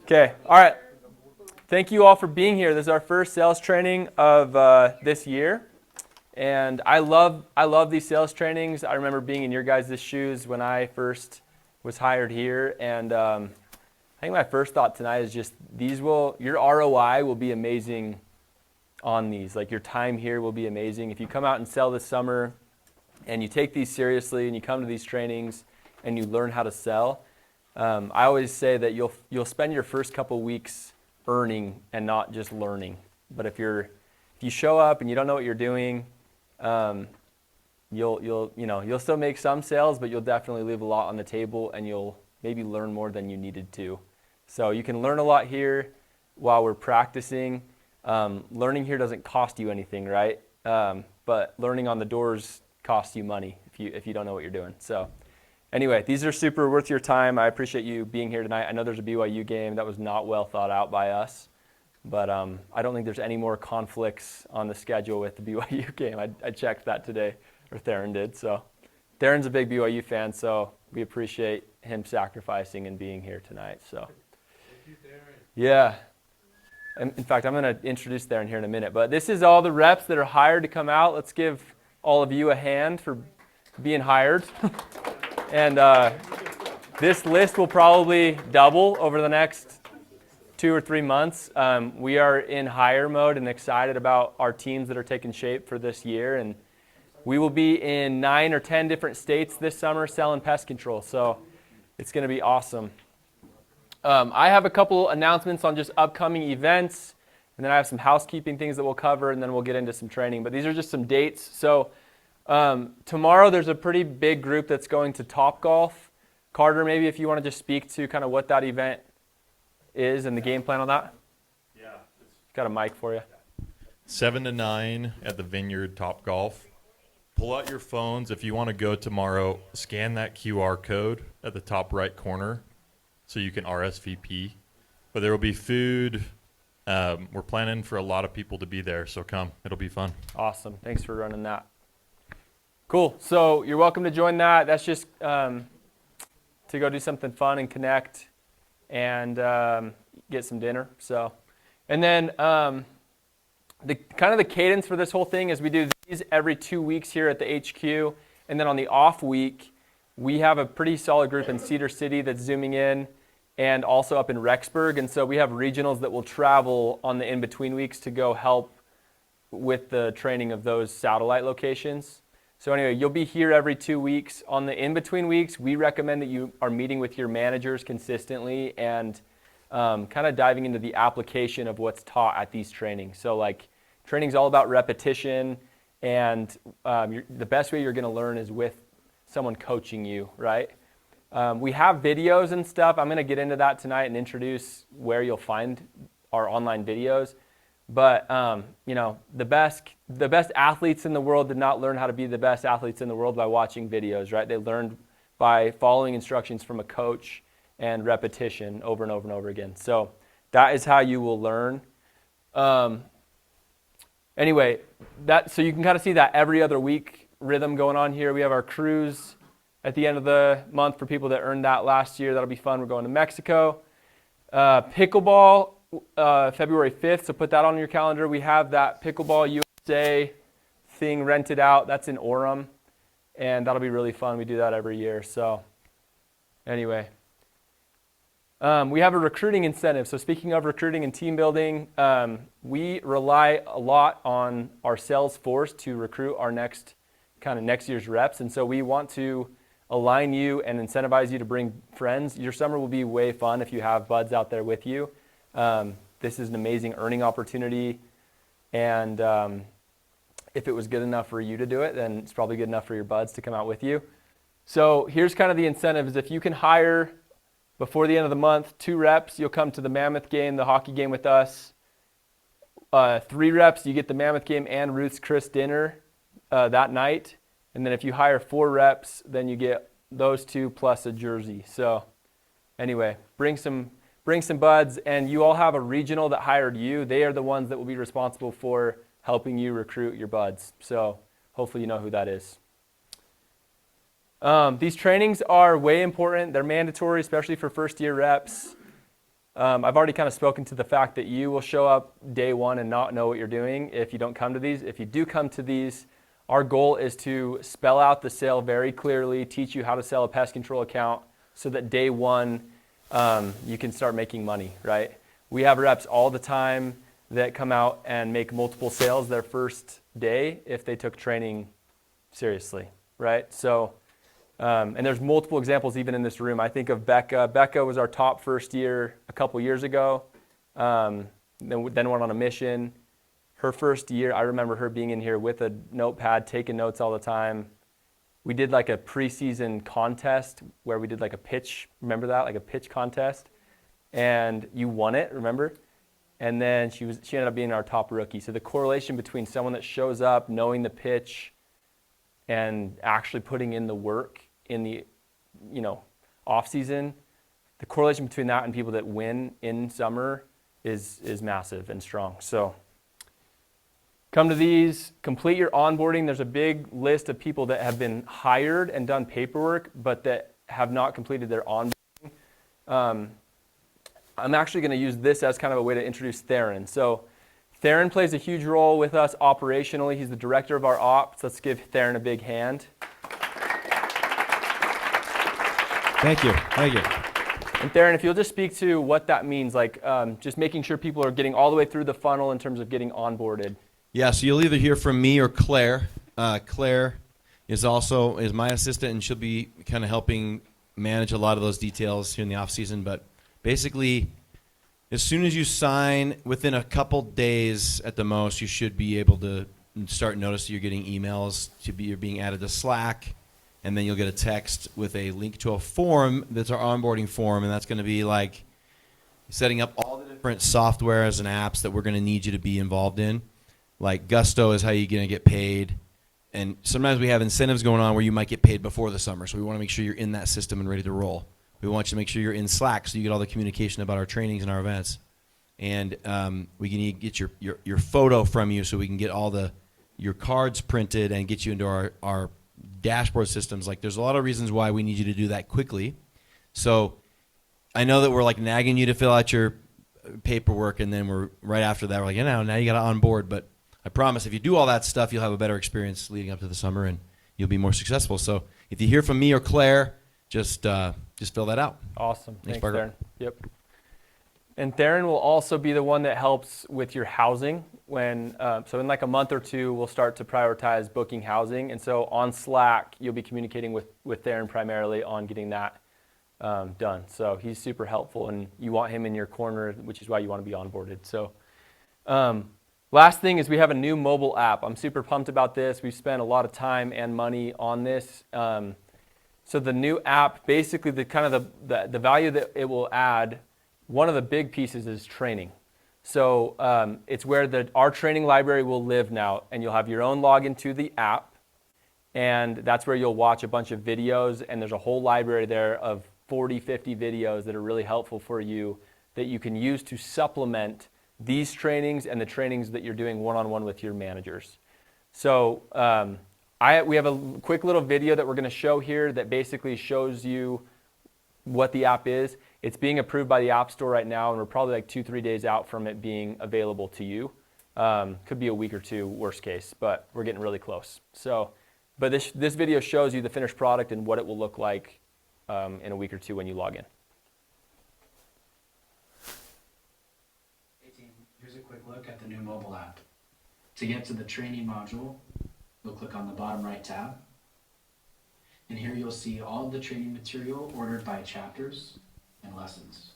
Okay, all right. Thank you all for being here. This is our first sales training of this year. And I love these sales trainings. I remember being in your guys' shoes when I first was hired here. And I think my first thought tonight is just your ROI will be amazing on these. Like your time here will be amazing. If you come out and sell this summer and you take these seriously and you come to these trainings and you learn how to sell, I always say that you'll spend your first couple weeks earning and not just learning. But if you show up and you don't know what you're doing, you'll still make some sales, but you'll definitely leave a lot on the table, and you'll maybe learn more than you needed to. So you can learn a lot here while we're practicing. Learning here doesn't cost you anything, right? But learning on the doors costs you money if you don't know what you're doing. So anyway, these are super worth your time. I appreciate you being here tonight. I know there's a BYU game that was not well thought out by us, but I don't think there's any more conflicts on the schedule with the BYU game. I checked that today, or Theron did. So Theron's a big BYU fan, so we appreciate him sacrificing and being here tonight. So Thank you, Theron. yeah. In fact, I'm going to introduce Theron here in a minute. But this is all the reps that are hired to come out. Let's give all of you a hand for being hired. And this list will probably double over the next 2 or 3 months. We are in hire mode and excited about our teams that are taking shape for this year. And we will be in 9 or 10 different states this summer selling pest control. So it's going to be awesome. I have a couple announcements on just upcoming events, and then I have some housekeeping things that we'll cover, and then we'll get into some training. But these are just some dates. So tomorrow there's a pretty big group that's going to Topgolf. Carter, maybe if you want to just speak to kind of what that event is and the game plan on that. Yeah. Got a mic for you. 7 to 9 at the Vineyard Topgolf. Pull out your phones. If you want to go tomorrow, scan that QR code at the top right corner so you can RSVP. But there will be food. We're planning for a lot of people to be there, so come. It'll be fun. Awesome. Thanks for running that. Cool. So you're welcome to join that. That's just to go do something fun and connect and get some dinner. So, and then the cadence for this whole thing is we do these every 2 weeks here at the HQ, and then on the off week we have a pretty solid group in Cedar City that's zooming in, and also up in Rexburg. And so we have regionals that will travel on the in-between weeks to go help with the training of those satellite locations. So anyway, you'll be here every 2 weeks. On the in-between weeks, we recommend that you are meeting with your managers consistently and kind of diving into the application of what's taught at these trainings. So like training's all about repetition, and the best way you're going to learn is with someone coaching you, right? We have videos and stuff. I'm going to get into that tonight and introduce where you'll find our online videos. But the best athletes in the world did not learn how to be the best athletes in the world by watching videos, right? They learned by following instructions from a coach and repetition over and over and over again. So that is how you will learn. Anyway, so you can kind of see that every other week rhythm going on here. We have our cruise at the end of the month for people that earned that last year. That'll be fun. We're going to Mexico. Pickleball, February 5th, so put that on your calendar. We have that Pickleball USA thing rented out. That's in Orem, and that'll be really fun. We do that every year. So anyway, we have a recruiting incentive. So speaking of recruiting and team building, we rely a lot on our sales force to recruit our next year's reps. And so we want to align you and incentivize you to bring friends. Your summer will be way fun if you have buds out there with you. This is an amazing earning opportunity. And if it was good enough for you to do it, then it's probably good enough for your buds to come out with you. So here's kind of the incentives. If you can hire before the end of the month 2 reps, you'll come to the Mammoth game, the hockey game with us. 3 reps, you get the Mammoth game and Ruth's Chris dinner that night. And then if you hire 4 reps, then you get those 2 plus a jersey. So anyway, bring some buds, and you all have a regional that hired you. They are the ones that will be responsible for helping you recruit your buds. So hopefully you know who that is. These trainings are way important. They're mandatory, especially for first-year reps. I've already kind of spoken to the fact that you will show up day one and not know what you're doing if you don't come to these. If you do come to these, our goal is to spell out the sale very clearly, teach you how to sell a pest control account so that day one you can start making money, right? We have reps all the time that come out and make multiple sales their first day if they took training seriously, right? So, and there's multiple examples even in this room. I think of Becca. Becca was our top first year a couple years ago, then went on a mission. Her first year, I remember her being in here with a notepad, taking notes all the time. We did like a preseason contest where we did like a pitch. Remember that? Like a pitch contest. And you won it, remember? And then she ended up being our top rookie. So the correlation between someone that shows up, knowing the pitch, and actually putting in the work in the, off season, the correlation between that and people that win in summer is massive and strong. So come to these, complete your onboarding. There's a big list of people that have been hired and done paperwork, but that have not completed their onboarding. I'm actually going to use this as kind of a way to introduce Theron. So Theron plays a huge role with us operationally. He's the director of our ops. Let's give Theron a big hand. Thank you. And Theron, if you'll just speak to what that means, like just making sure people are getting all the way through the funnel in terms of getting onboarded. Yeah, so you'll either hear from me or Claire. Claire is my assistant, and she'll be kind of helping manage a lot of those details here in the off season. But basically, as soon as you sign, within a couple days at the most, you should be able to start noticing you're getting emails you're being added to Slack, and then you'll get a text with a link to a form that's our onboarding form, and that's going to be like setting up all the different softwares and apps that we're going to need you to be involved in. Like Gusto is how you're going to get paid, and sometimes we have incentives going on where you might get paid before the summer, so we want to make sure you're in that system and ready to roll. We want you to make sure you're in Slack so you get all the communication about our trainings and our events. And we can get your photo from you so we can get all your cards printed and get you into our dashboard systems. Like, there's a lot of reasons why we need you to do that quickly. So I know that we're like nagging you to fill out your paperwork, and then we're right after that we're like, now you got to onboard. But I promise if you do all that stuff, you'll have a better experience leading up to the summer, and you'll be more successful. So if you hear from me or Claire, just fill that out. Awesome. Thanks, Theron. Yep. And Theron will also be the one that helps with your housing. So in like a month or two, we'll start to prioritize booking housing. And so on Slack, you'll be communicating with Theron primarily on getting that done. So he's super helpful, and you want him in your corner, which is why you want to be onboarded. So last thing is we have a new mobile app. I'm super pumped about this. We've spent a lot of time and money on this. So the new app, basically the value that it will add, one of the big pieces is training. So it's where our training library will live now, and you'll have your own login to the app, and that's where you'll watch a bunch of videos, and there's a whole library there of 40, 50 videos that are really helpful for you that you can use to supplement these trainings and the trainings that you're doing one-on-one with your managers. So we have a quick little video that we're going to show here that basically shows you what the app is. It's being approved by the App Store right now, and we're probably like 2-3 days out from it being available to you. Could be a week or two, worst case, but we're getting really close. So, but this video shows you the finished product and what it will look like in a week or two when you log in. Hey team, here's a quick look at the new mobile app. To get to the training module, you'll click on the bottom right tab. And here you'll see all of the training material ordered by chapters and lessons.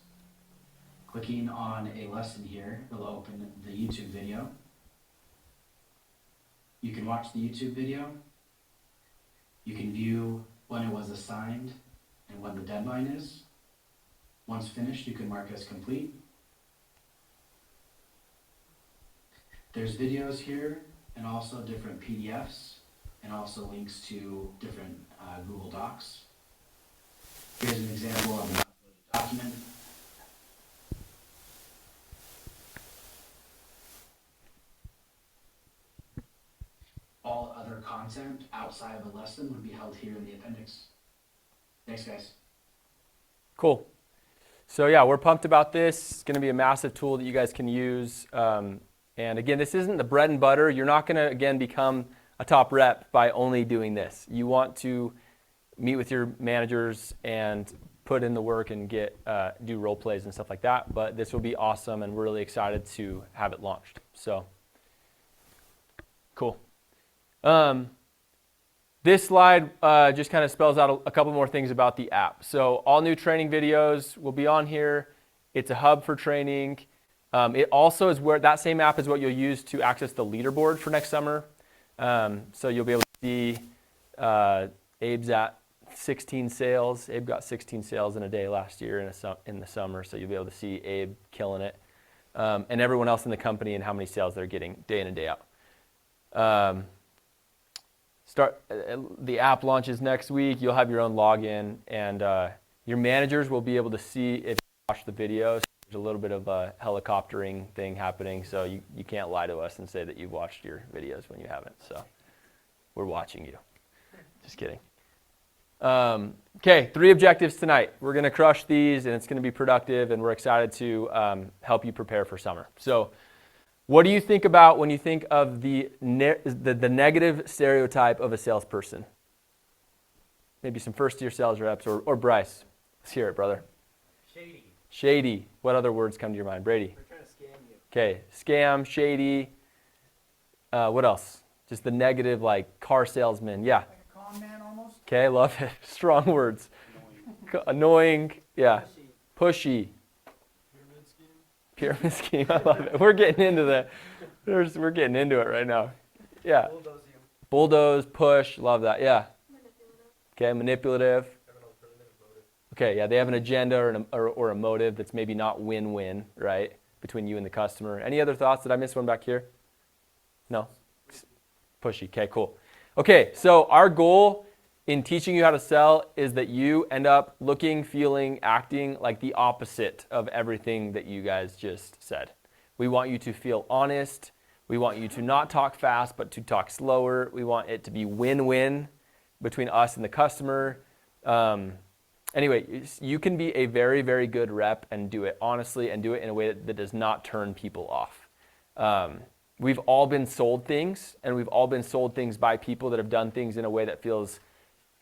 Clicking on a lesson here will open the YouTube video. You can watch the YouTube video. You can view when it was assigned and when the deadline is. Once finished, you can mark as complete. There's videos here and also different PDFs and also links to different Google Docs. Here's an example of an uploaded document. All other content outside of a lesson would be held here in the appendix. Thanks, guys. Cool. So yeah, we're pumped about this. It's going to be a massive tool that you guys can use. And again, this isn't the bread and butter. You're not going to, again, become a top rep by only doing this. You want to meet with your managers and put in the work and do role plays and stuff like that. But this will be awesome, and we're really excited to have it launched. So cool. This slide just kind of spells out a couple more things about the app. So all new training videos will be on here. It's a hub for training. It also is where that same app is what you'll use to access the leaderboard for next summer. So you'll be able to see Abe's at 16 sales. Abe got 16 sales in a day last year in the summer. So you'll be able to see Abe killing it. And everyone else in the company and how many sales they're getting day in and day out. The app launches next week. You'll have your own login, and your managers will be able to see if you watch the videos. There's a little bit of a helicoptering thing happening, so you can't lie to us and say that you've watched your videos when you haven't. So we're watching you. Just kidding. Okay, 3 objectives tonight. We're going to crush these, and it's going to be productive, and we're excited to help you prepare for summer. So what do you think about when you think of the negative stereotype of a salesperson? Maybe some first-year sales reps, or Bryce. Let's hear it, brother. Shady. Shady. What other words come to your mind? Brady. They're trying to scam you. Okay, scam, shady. What else? Just the negative, like car salesman. Yeah. Like a con man almost. Okay, love it. Strong words. Annoying. Yeah. Pushy. Pyramid scheme. I love it. We're getting into it right now. Yeah. Bulldoze, push. Love that. Yeah. Okay, manipulative. Okay, yeah, they have an agenda or a motive that's maybe not win-win, right, between you and the customer. Any other thoughts? Did I miss one back here? No? Pushy. Okay, cool. Okay, so our goal in teaching you how to sell is that you end up looking, feeling, acting like the opposite of everything that you guys just said. We want you to feel honest. We want you to not talk fast, but to talk slower. We want it to be win-win between us and the customer. Anyway, you can be a very, very good rep and do it honestly and do it in a way that does not turn people off. We've all been sold things, and we've all been sold things by people that have done things in a way that feels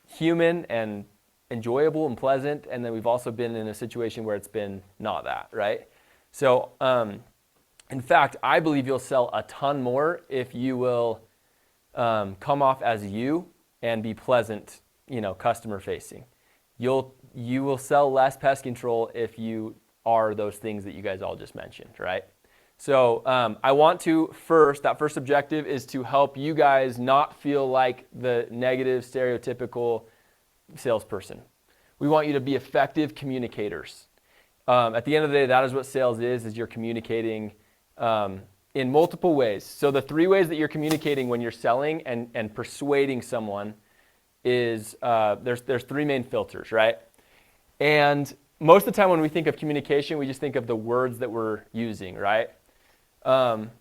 human and enjoyable and pleasant, and then we've also been in a situation where it's been not that, right? So, in fact, I believe you'll sell a ton more if you will come off as you and be pleasant, customer facing. You will sell less pest control if you are those things that you guys all just mentioned, right? So I want to that first objective is to help you guys not feel like the negative, stereotypical salesperson. We want you to be effective communicators. At the end of the day, that is what sales is you're communicating in multiple ways. So the 3 ways that you're communicating when you're selling and persuading someone is there's 3 main filters, right? And most of the time when we think of communication, we just think of the words that we're using, right?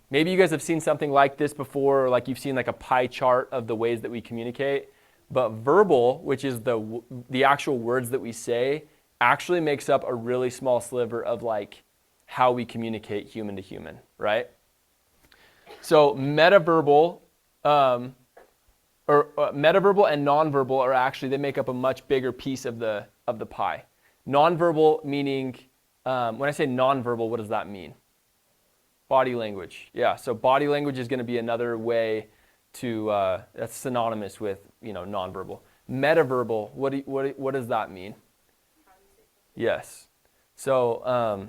Maybe you guys have seen something like this before, or like you've seen like a pie chart of the ways that we communicate. But verbal, which is the actual words that we say, actually makes up a really small sliver of like how we communicate human to human, right? So metaverbal and nonverbal are actually, they make up a much bigger piece of the pie. Nonverbal meaning, when I say nonverbal, what does that mean? Body language. Yeah, so body language is going to be another way to, that's synonymous with, nonverbal. Metaverbal, what does that mean? Yes. So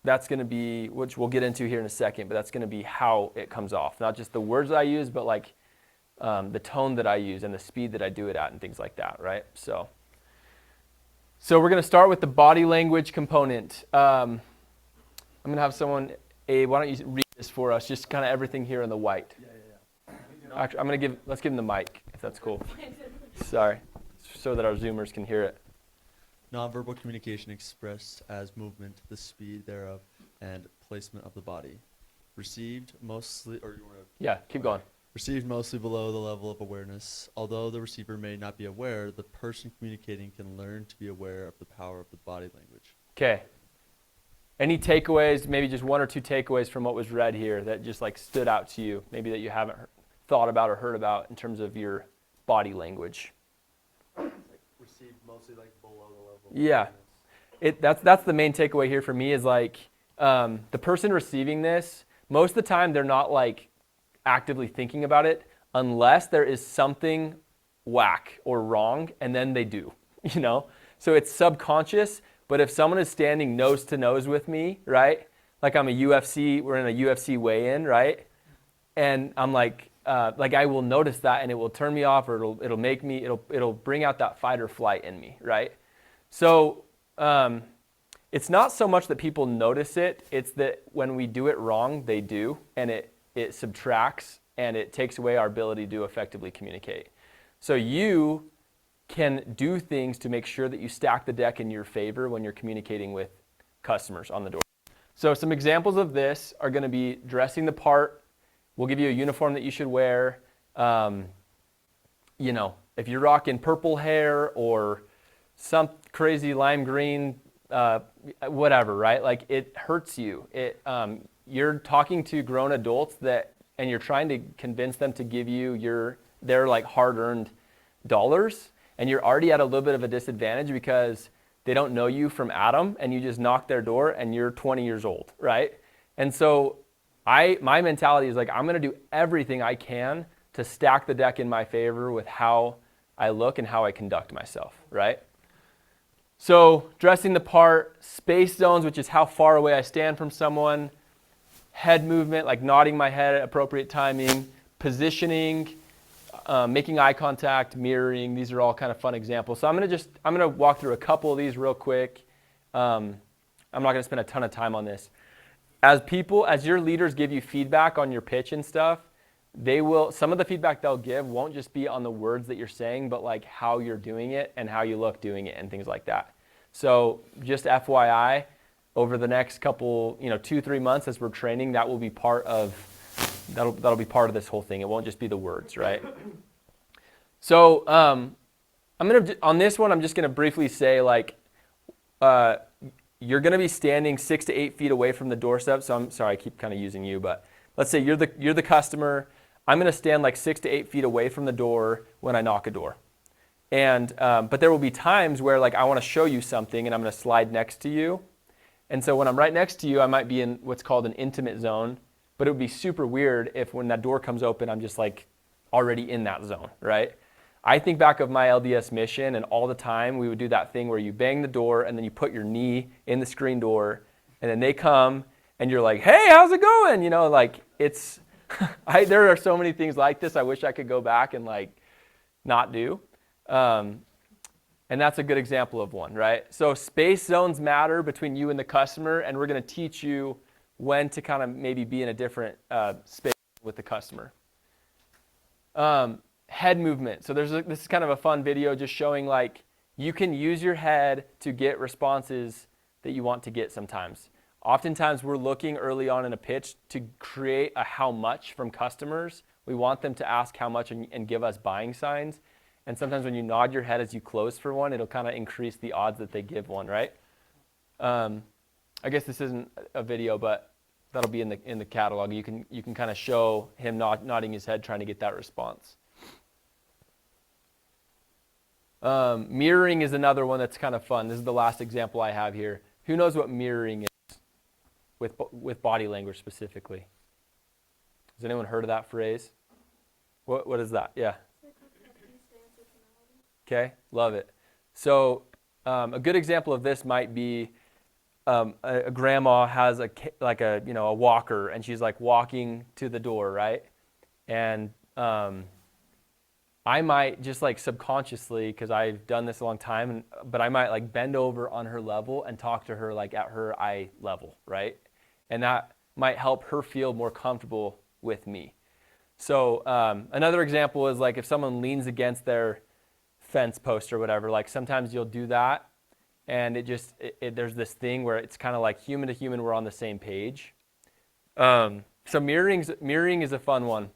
that's going to be, which we'll get into here in a second, but that's going to be how it comes off. Not just the words I use, but like the tone that I use and the speed that I do it at and things like that, right? So we're going to start with the body language component. I'm going to have someone, Abe, why don't you read this for us, just kind of everything here in the white. Yeah. Actually, let's give him the mic, if that's cool. Sorry, so that our Zoomers can hear it. Nonverbal communication expressed as movement, the speed thereof, and placement of the body. Received mostly, or you want to? Yeah, keep going. Received mostly below the level of awareness. Although the receiver may not be aware, the person communicating can learn to be aware of the power of the body language. Okay, Any takeaways, maybe just one or two takeaways from what was read here that just like stood out to you, maybe that you haven't thought about or heard about in terms of your body language? Received mostly like below the level. Yeah. That's the main takeaway here for me is like the person receiving this, most of the time they're not like actively thinking about it unless there is something whack or wrong, and then they do, you know? So it's subconscious, but if someone is standing nose to nose with me, right? Like we're in a UFC weigh-in, right? And I'm like I will notice that and it will turn me off, or it'll bring out that fight or flight in me, right? So it's not so much that people notice it, it's that when we do it wrong, they do, and it subtracts and it takes away our ability to effectively communicate. So you can do things to make sure that you stack the deck in your favor when you're communicating with customers on the door. So some examples of this are going to be dressing the part. We'll give you a uniform that you should wear. If you're rocking purple hair or some crazy lime green, whatever, right? Like it hurts you. You're talking to grown adults and you're trying to convince them to give you their like hard-earned dollars, and you're already at a little bit of a disadvantage because they don't know you from Adam, and you just knock their door and you're 20 years old, right? And so my mentality is like, I'm going to do everything I can to stack the deck in my favor with how I look and how I conduct myself, right? So dressing the part, space zones, which is how far away I stand from someone, head movement, like nodding my head at appropriate timing, positioning, making eye contact, mirroring. These are all kind of fun examples. So I'm going to walk through a couple of these real quick. I'm not going to spend a ton of time on this. As your leaders give you feedback on your pitch and stuff, some of the feedback they'll give won't just be on the words that you're saying, but like how you're doing it and how you look doing it and things like that. So just FYI, over the next couple, 2-3 months as we're training, that'll be part of this whole thing. It won't just be the words, right? So on this one, I'm just gonna briefly say like, you're gonna be standing 6 to 8 feet away from the doorstep. So I'm sorry, I keep kind of using you, but let's say you're the customer. I'm gonna stand like 6 to 8 feet away from the door when I knock a door. And but there will be times where like I want to show you something and I'm gonna slide next to you. And so when I'm right next to you, I might be in what's called an intimate zone, but it would be super weird if when that door comes open, I'm just like already in that zone, right? I think back of my LDS mission, and all the time we would do that thing where you bang the door and then you put your knee in the screen door, and then they come and you're like, hey, how's it going? There are so many things like this I wish I could go back and like not do. And that's a good example of one, right? So space zones matter between you and the customer, and we're going to teach you when to kind of maybe be in a different space with the customer. Head movement. So this is kind of a fun video just showing like you can use your head to get responses that you want to get sometimes. Oftentimes we're looking early on in a pitch to create a how much from customers. We want them to ask how much and give us buying signs. And sometimes when you nod your head as you close for one, it'll kind of increase the odds that they give one, right? I guess this isn't a video, but that'll be in the catalog. You can kind of show him nodding his head trying to get that response. Mirroring is another one that's kind of fun. This is the last example I have here. Who knows what mirroring is with body language specifically? Has anyone heard of that phrase? What is that? Yeah. Okay, love it. So a good example of this might be a grandma has a walker, and she's like walking to the door, right? And I might just like subconsciously, because I've done this a long time, but I might like bend over on her level and talk to her like at her eye level, right? And that might help her feel more comfortable with me. So another example is like if someone leans against their fence post or whatever, like sometimes you'll do that, and there's this thing where it's kind of like human to human, we're on the same page. So mirroring is a fun one,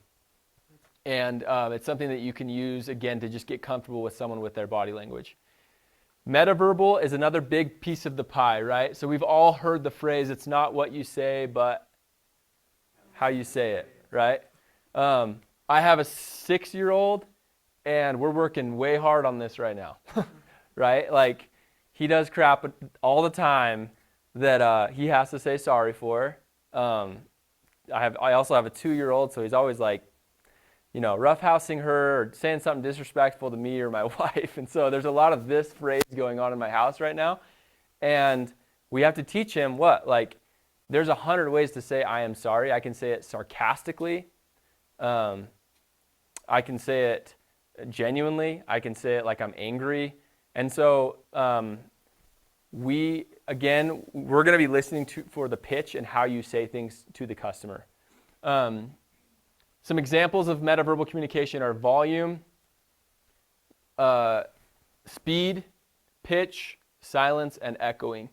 and it's something that you can use again to just get comfortable with someone with their body language. Metaverbal is another big piece of the pie, right? So we've all heard the phrase, it's not what you say, but how you say it, right? I have a 6-year-old, and we're working way hard on this right now, right? Like, he does crap all the time that he has to say sorry for. I also have a 2-year-old, so he's always like, roughhousing her or saying something disrespectful to me or my wife. And so there's a lot of this phrase going on in my house right now. And we have to teach him what? Like, there's 100 ways to say I am sorry. I can say it sarcastically. I can say it genuinely. I can say it like I'm angry. And so we're going to be listening for the pitch and how you say things to the customer. Some examples of metaverbal communication are volume, speed, pitch, silence, and echoing.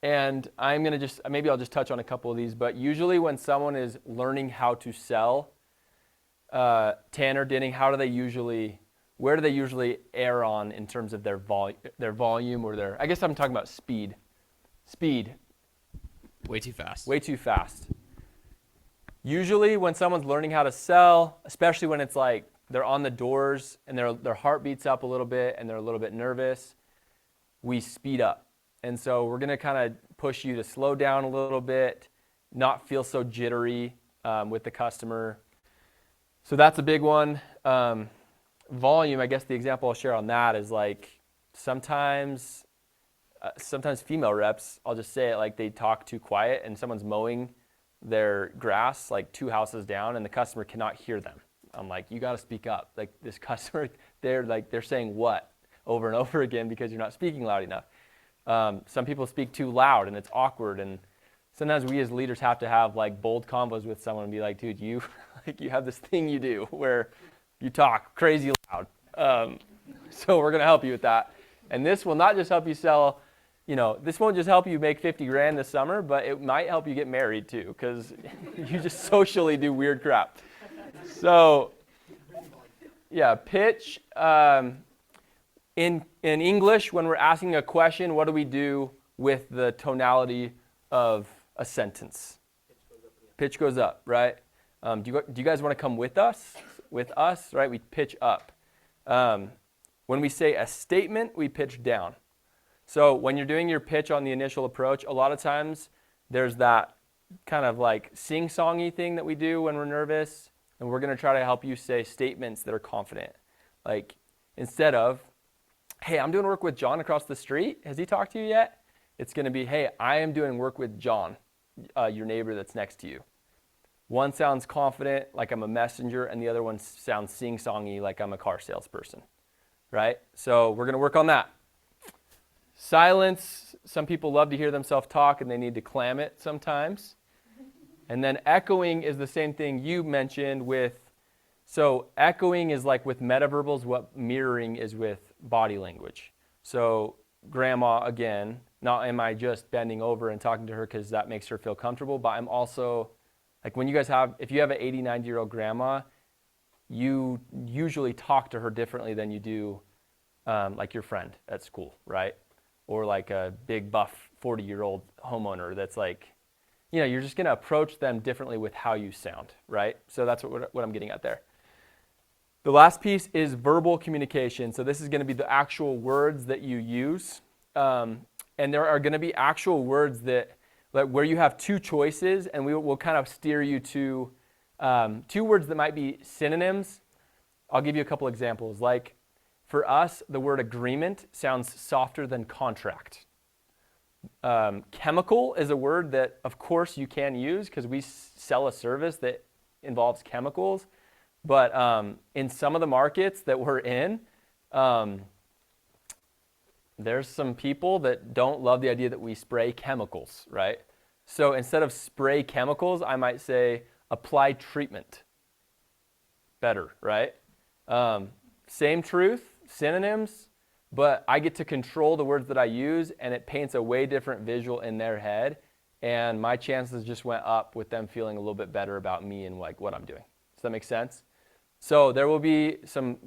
And maybe I'll just touch on a couple of these, but usually when someone is learning how to sell, Tanner, Denning, where do they usually err on in terms of their volume or I guess I'm talking about speed. Speed. Way too fast. Way too fast. Usually when someone's learning how to sell, especially when it's like they're on the doors and their heart beats up a little bit and they're a little bit nervous, we speed up. And so we're going to kind of push you to slow down a little bit, not feel so jittery with the customer. So that's a big one. Volume, I guess the example I'll share on that is like sometimes female reps, I'll just say it, like they talk too quiet and someone's mowing their grass like 2 houses down and the customer cannot hear them. I'm like, you got to speak up. Like this customer, they're saying what over and over again because you're not speaking loud enough. Some people speak too loud and it's awkward, and sometimes we as leaders have to have like bold convos with someone and be like, dude, you have this thing you do where you talk crazy loud. So we're going to help you with that. And this will not just help you sell, this won't just help you make 50 grand this summer, but it might help you get married too, because you just socially do weird crap. So, yeah, pitch. In English, when we're asking a question, what do we do with the tonality of a sentence? Pitch goes up, right? Do you guys want to come with us? With us, right? We pitch up. When we say a statement, we pitch down. So when you're doing your pitch on the initial approach, a lot of times there's that kind of like sing-songy thing that we do when we're nervous, and we're going to try to help you say statements that are confident. Like instead of, hey, I'm doing work with John across the street. Has he talked to you yet? It's going to be, hey, I am doing work with John, your neighbor that's next to you. One sounds confident, like I'm a messenger, and the other one sounds sing-songy, like I'm a car salesperson, right? So we're going to work on that. Silence, some people love to hear themselves talk, and they need to clam it sometimes. And then echoing is the same thing you mentioned so echoing is like with metaverbals what mirroring is with body language. So grandma, again, not am I just bending over and talking to her because that makes her feel comfortable, but I'm also, like if you have an 80, 90-year-old grandma, you usually talk to her differently than you do like your friend at school, right? Or like a big buff 40-year-old homeowner that's like, you're just going to approach them differently with how you sound, right? So that's what I'm getting at there. The last piece is verbal communication. So this is going to be the actual words that you use. And there are going to be actual words that where you have 2 choices, and we'll kind of steer you to 2 words that might be synonyms. I'll give you a couple examples. Like for us, the word agreement sounds softer than contract. Chemical is a word that, of course, you can use because we sell a service that involves chemicals. But in some of the markets that we're in, there's some people that don't love the idea that we spray chemicals, right? So instead of spray chemicals, I might say apply treatment. Better, right? Same truth, synonyms, but I get to control the words that I use, and it paints a way different visual in their head, and my chances just went up with them feeling a little bit better about me and like what I'm doing. Does that make sense? So there will be some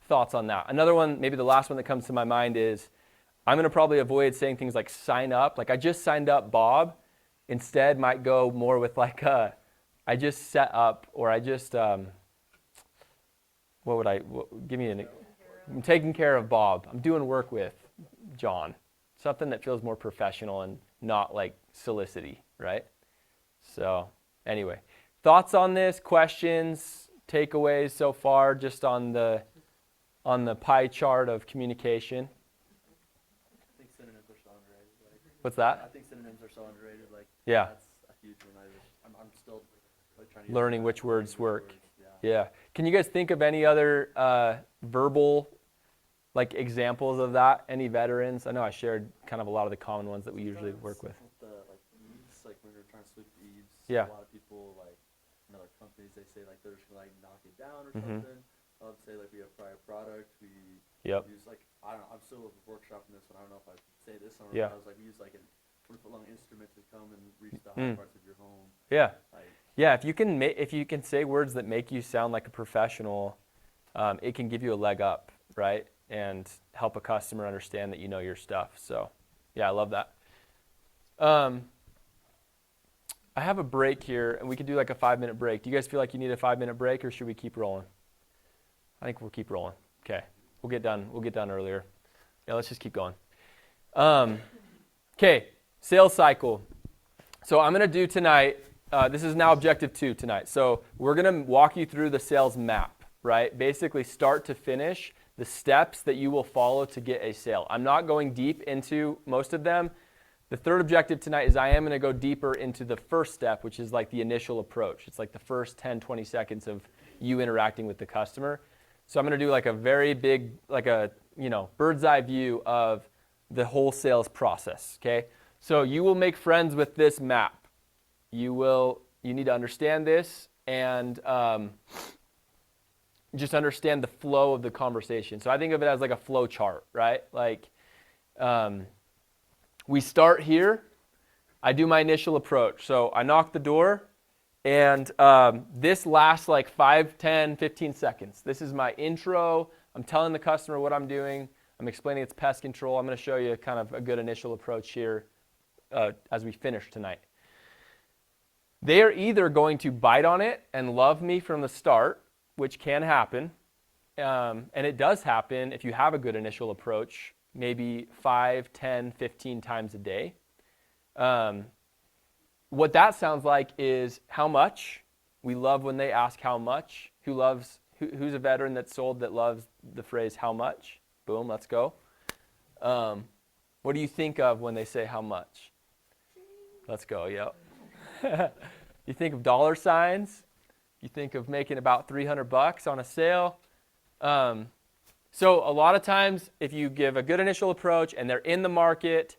thoughts on that? Another one, maybe the last one that comes to my mind is I'm going to probably avoid saying things like sign up. Like I just signed up Bob. Instead might go more with like I just set up, or I just, I'm taking care of Bob. I'm doing work with John. Something that feels more professional and not like solicity, right? So anyway, thoughts on this, questions, takeaways so far, just on the pie chart of communication. I think synonyms are so underrated. What's I that? think synonyms are so underrated. Yeah. That's a huge one. I'm still trying to Learning which words work. Yeah. Yeah. Can you guys think of any other verbal like examples of that? Any veterans? I know I shared kind of a lot of the common ones that we usually work with. The eaves, like when you're trying to sweep the eaves. Yeah. A lot of people like in other companies they say like they're just gonna like knock it down or Mhm. something. I'll say like we have prior product. We Yep. use like I don't know. I'm still workshopping this one. I don't know if I say this somewhere. Yeah. But I was like we use like a 40-foot-long instrument to come and reach the high parts of your home. Yeah. Like Yeah, if you can say words that make you sound like a professional, it can give you a leg up, right? And help a customer understand that you know your stuff. So, yeah, I love that. I have a break here, and we could do like a 5-minute break. Do you guys feel like you need a 5-minute break, or should we keep rolling? I think we'll keep rolling. Okay, we'll get done. We'll get done earlier. Yeah, let's just keep going. Okay, sales cycle. So I'm going to do tonight. This is now objective 2 tonight. So we're going to walk you through the sales map, right? Basically start to finish, the steps that you will follow to get a sale. I'm not going deep into most of them. The third objective tonight is I am going to go deeper into the first step, which is like the initial approach. It's like the first 10, 20 seconds of you interacting with the customer. So I'm going to do like a very big, like a, bird's eye view of the whole sales process, okay? So you will make friends with this map. You need to understand this and just understand the flow of the conversation. So I think of it as like a flow chart, right? Like we start here. I do my initial approach. So I knock the door, and this lasts like 5, 10, 15 seconds. This is my intro. I'm telling the customer what I'm doing. I'm explaining it's pest control. I'm going to show you kind of a good initial approach here as we finish tonight. They are either going to bite on it and love me from the start, which can happen, and it does happen if you have a good initial approach, maybe 5, 10, 15 times a day. What that sounds like is how much. We love when they ask how much. Who's a veteran that's sold that loves the phrase how much? Boom, let's go. What do you think of when they say how much? Let's go, yep. You think of dollar signs. You think of making about $300 on a sale. So a lot of times, if you give a good initial approach and they're in the market,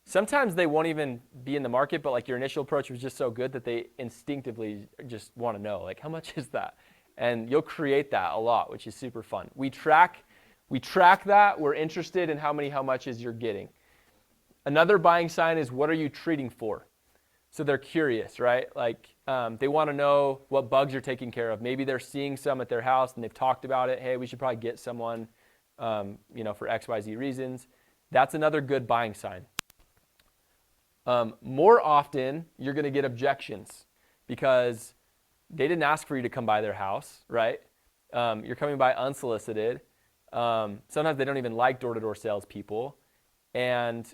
sometimes they won't even be in the market, but like your initial approach was just so good that they instinctively just want to know, like, how much is that? And you'll create that a lot, which is super fun. We track that. We're interested in how muches you're getting. Another buying sign is, what are you treating for? So they're curious, right? Like they want to know what bugs you're taking care of. Maybe they're seeing some at their house and they've talked about it. Hey, we should probably get someone, for XYZ reasons. That's another good buying sign. More often, you're going to get objections because they didn't ask for you to come by their house, right? You're coming by unsolicited. Sometimes they don't even like door-to-door salespeople. And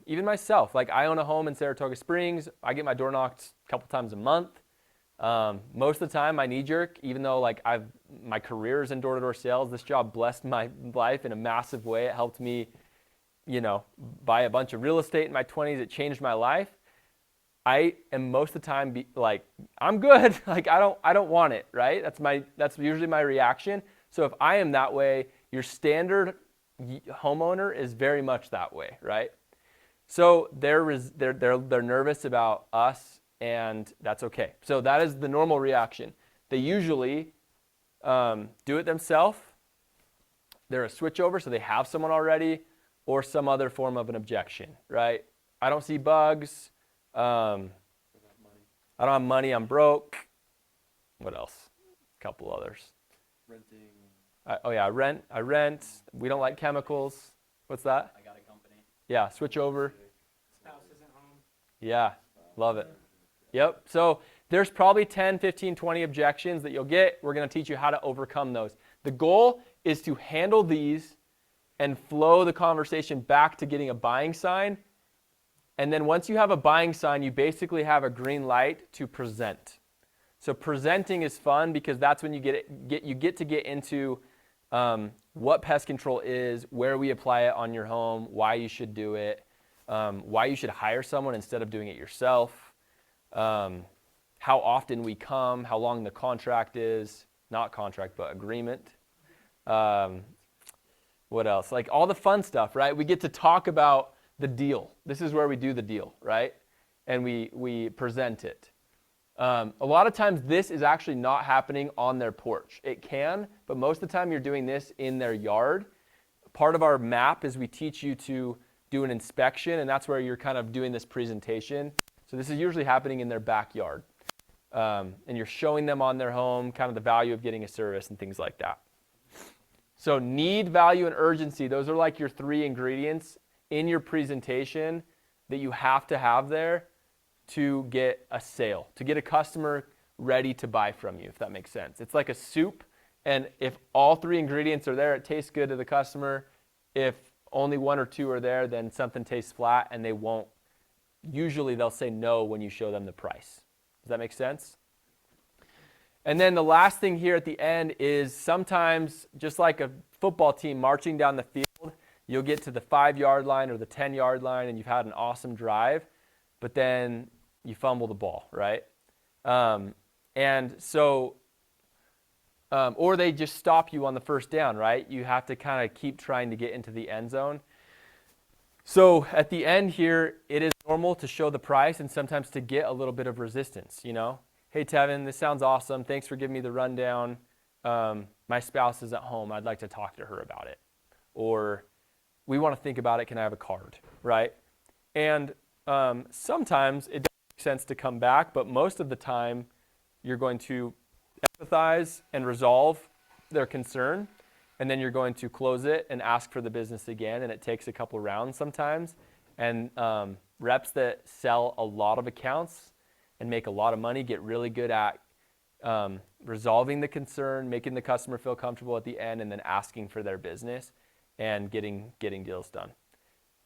even myself, like I own a home in Saratoga Springs. I get my door knocked a couple times a month. Most of the time, my knee-jerk, even though like my career is in door-to-door sales, this job blessed my life in a massive way. It helped me, buy a bunch of real estate in my 20s. It changed my life. I am most of the time I'm good. Like I don't want it, right? That's usually my reaction. So if I am that way, your standard homeowner is very much that way, right? So they're nervous about us, and that's okay. So that is the normal reaction. They usually do it themselves. They're a switchover, so they have someone already, or some other form of an objection, right? I don't see bugs. I don't have money. I'm broke. What else? A couple others. Renting I rent. We don't like chemicals. What's that? I got a company. Yeah, switch over. Spouse isn't home. Yeah, love it. Yep. So there's probably 10, 15, 20 objections that you'll get. We're going to teach you how to overcome those. The goal is to handle these and flow the conversation back to getting a buying sign. And then once you have a buying sign, you basically have a green light to present. So presenting is fun because that's when you get to get into what pest control is, where we apply it on your home, why you should do it, why you should hire someone instead of doing it yourself, how often we come, how long the contract is, not contract, but agreement. What else? Like all the fun stuff, right? We get to talk about the deal. This is where we do the deal, right? And we present it. A lot of times this is actually not happening on their porch. It can, but most of the time you're doing this in their yard. Part of our map is we teach you to do an inspection, and that's where you're kind of doing this presentation. So this is usually happening in their backyard. And you're showing them on their home kind of the value of getting a service and things like that. So need, value, and urgency, those are like your 3 ingredients in your presentation that you have to have there to get a sale, to get a customer ready to buy from you, if that makes sense. It's like a soup, and if all 3 ingredients are there, it tastes good to the customer. If only 1 or 2 are there, then something tastes flat, and usually they'll say no when you show them the price. Does that make sense? And then the last thing here at the end is sometimes, just like a football team marching down the field, you'll get to the 5-yard line or the 10-yard line and you've had an awesome drive, but then you fumble the ball, right? And so, or they just stop you on the first down, right? You have to kind of keep trying to get into the end zone. So at the end here, it is normal to show the price and sometimes to get a little bit of resistance, you know? Hey, Tevin, this sounds awesome. Thanks for giving me the rundown. My spouse is at home. I'd like to talk to her about it. Or we want to think about it. Can I have a card, right? And sometimes it doesn't make sense to come back, but most of the time you're going to empathize and resolve their concern, and then you're going to close it and ask for the business again, and it takes a couple rounds sometimes. And reps that sell a lot of accounts and make a lot of money get really good at resolving the concern, making the customer feel comfortable at the end, and then asking for their business and getting deals done.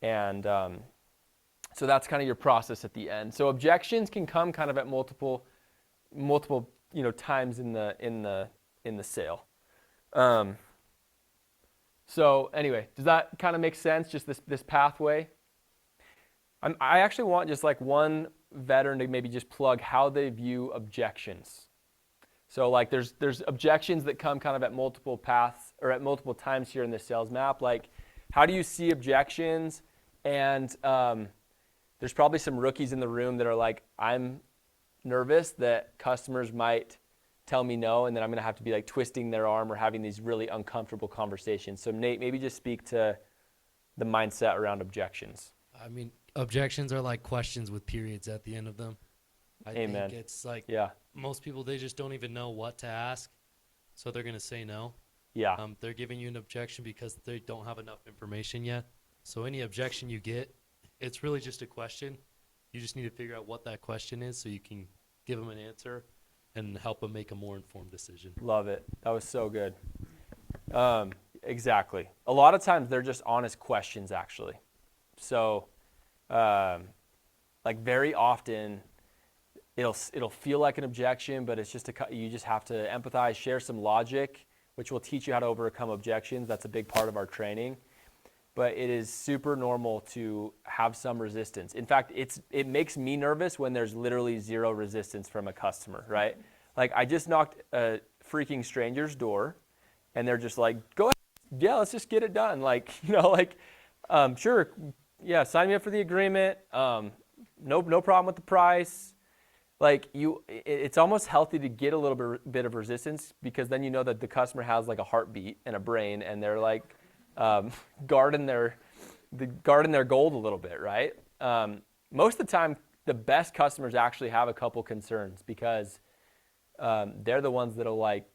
And so that's kind of your process at the end. So objections can come kind of at multiple times in the sale. So anyway, does that kind of make sense? Just this pathway. I actually want just like one veteran to maybe just plug how they view objections. So like there's objections that come kind of at multiple paths or at multiple times here in the sales map. Like how do you see objections? And there's probably some rookies in the room that are like, I'm nervous that customers might tell me no, and then I'm going to have to be like twisting their arm or having these really uncomfortable conversations. So Nate, maybe just speak to the mindset around objections. I mean, objections are like questions with periods at the end of them. I Amen. think it's like Yeah. most people, they just don't even know what to ask, so they're going to say no. Yeah. They're giving you an objection because they don't have enough information yet. So any objection you get, it's really just a question. You just need to figure out what that question is so you can give them an answer and help them make a more informed decision. Love it. That was so good. Exactly. A lot of times they're just honest questions, actually. So, like very often, it'll feel like an objection, but it's just you just have to empathize, share some logic, which will teach you how to overcome objections. That's a big part of our training. But it is super normal to have some resistance. In fact, it makes me nervous when there's literally zero resistance from a customer, right? Like I just knocked a freaking stranger's door, and they're just like, "Go ahead, yeah, let's just get it done." Like sure, yeah, sign me up for the agreement. No problem with the price. Like it's almost healthy to get a little bit of resistance because then you know that the customer has like a heartbeat and a brain, and they're like. Guarding their gold a little bit, right? Most of the time, the best customers actually have a couple concerns because they're the ones that'll like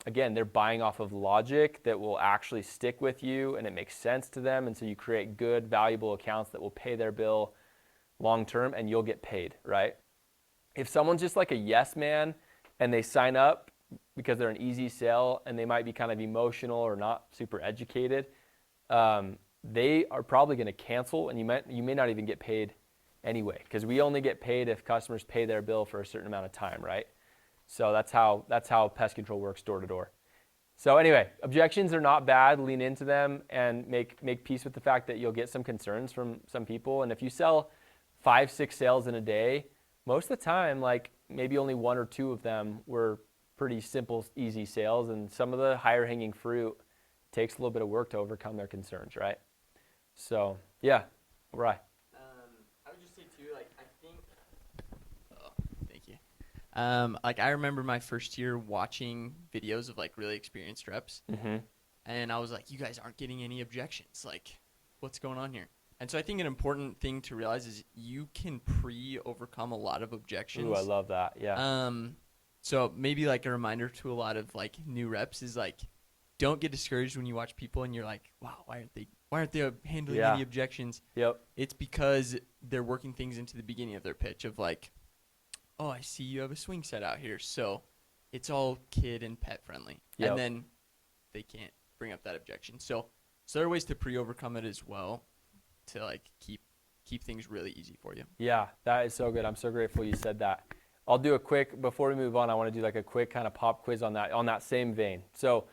again, they're buying off of logic that will actually stick with you and it makes sense to them. And so you create good, valuable accounts that will pay their bill long term and you'll get paid, right? If someone's just like a yes man and they sign up because they're an easy sell and they might be kind of emotional or not super educated, they are probably going to cancel and you may not even get paid anyway, because we only get paid if customers pay their bill for a certain amount of time, right? So that's how pest control works door to door. So anyway, objections are not bad. Lean into them and make peace with the fact that you'll get some concerns from some people. And if you sell 5-6 sales in a day, most of the time, like maybe only 1 or 2 of them were pretty simple, easy sales, and some of the higher hanging fruit takes a little bit of work to overcome their concerns, right? So yeah, right. I would just say too, like I think. Oh, thank you. Like I remember my first year watching videos of like really experienced reps, and I was like, you guys aren't getting any objections. Like, what's going on here? And so I think an important thing to realize is you can overcome a lot of objections. Ooh, I love that. Yeah. So maybe like a reminder to a lot of like new reps is like, don't get discouraged when you watch people and you're like, wow, why aren't they handling any objections? Yep. It's because they're working things into the beginning of their pitch of like, oh, I see you have a swing set out here, so it's all kid and pet friendly. Yep. And then they can't bring up that objection. So there are ways to pre-overcome it as well to like keep things really easy for you. Yeah, that is so good. I'm so grateful you said that. I'll do a quick, before we move on, I want to do like a quick kind of pop quiz on that same vein. So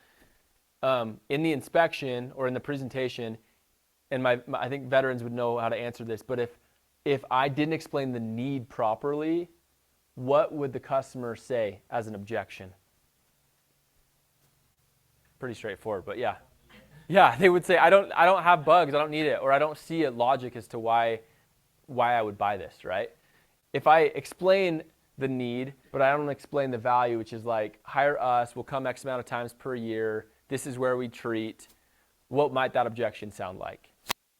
in the inspection or in the presentation, and I think veterans would know how to answer this, but if I didn't explain the need properly, what would the customer say as an objection? Pretty straightforward, but yeah. Yeah, they would say, I don't have bugs, I don't need it, or I don't see a logic as to why I would buy this, right? If I explain the need, but I don't explain the value, which is like, hire us, we'll come X amount of times per year, this is where we treat, what might that objection sound like?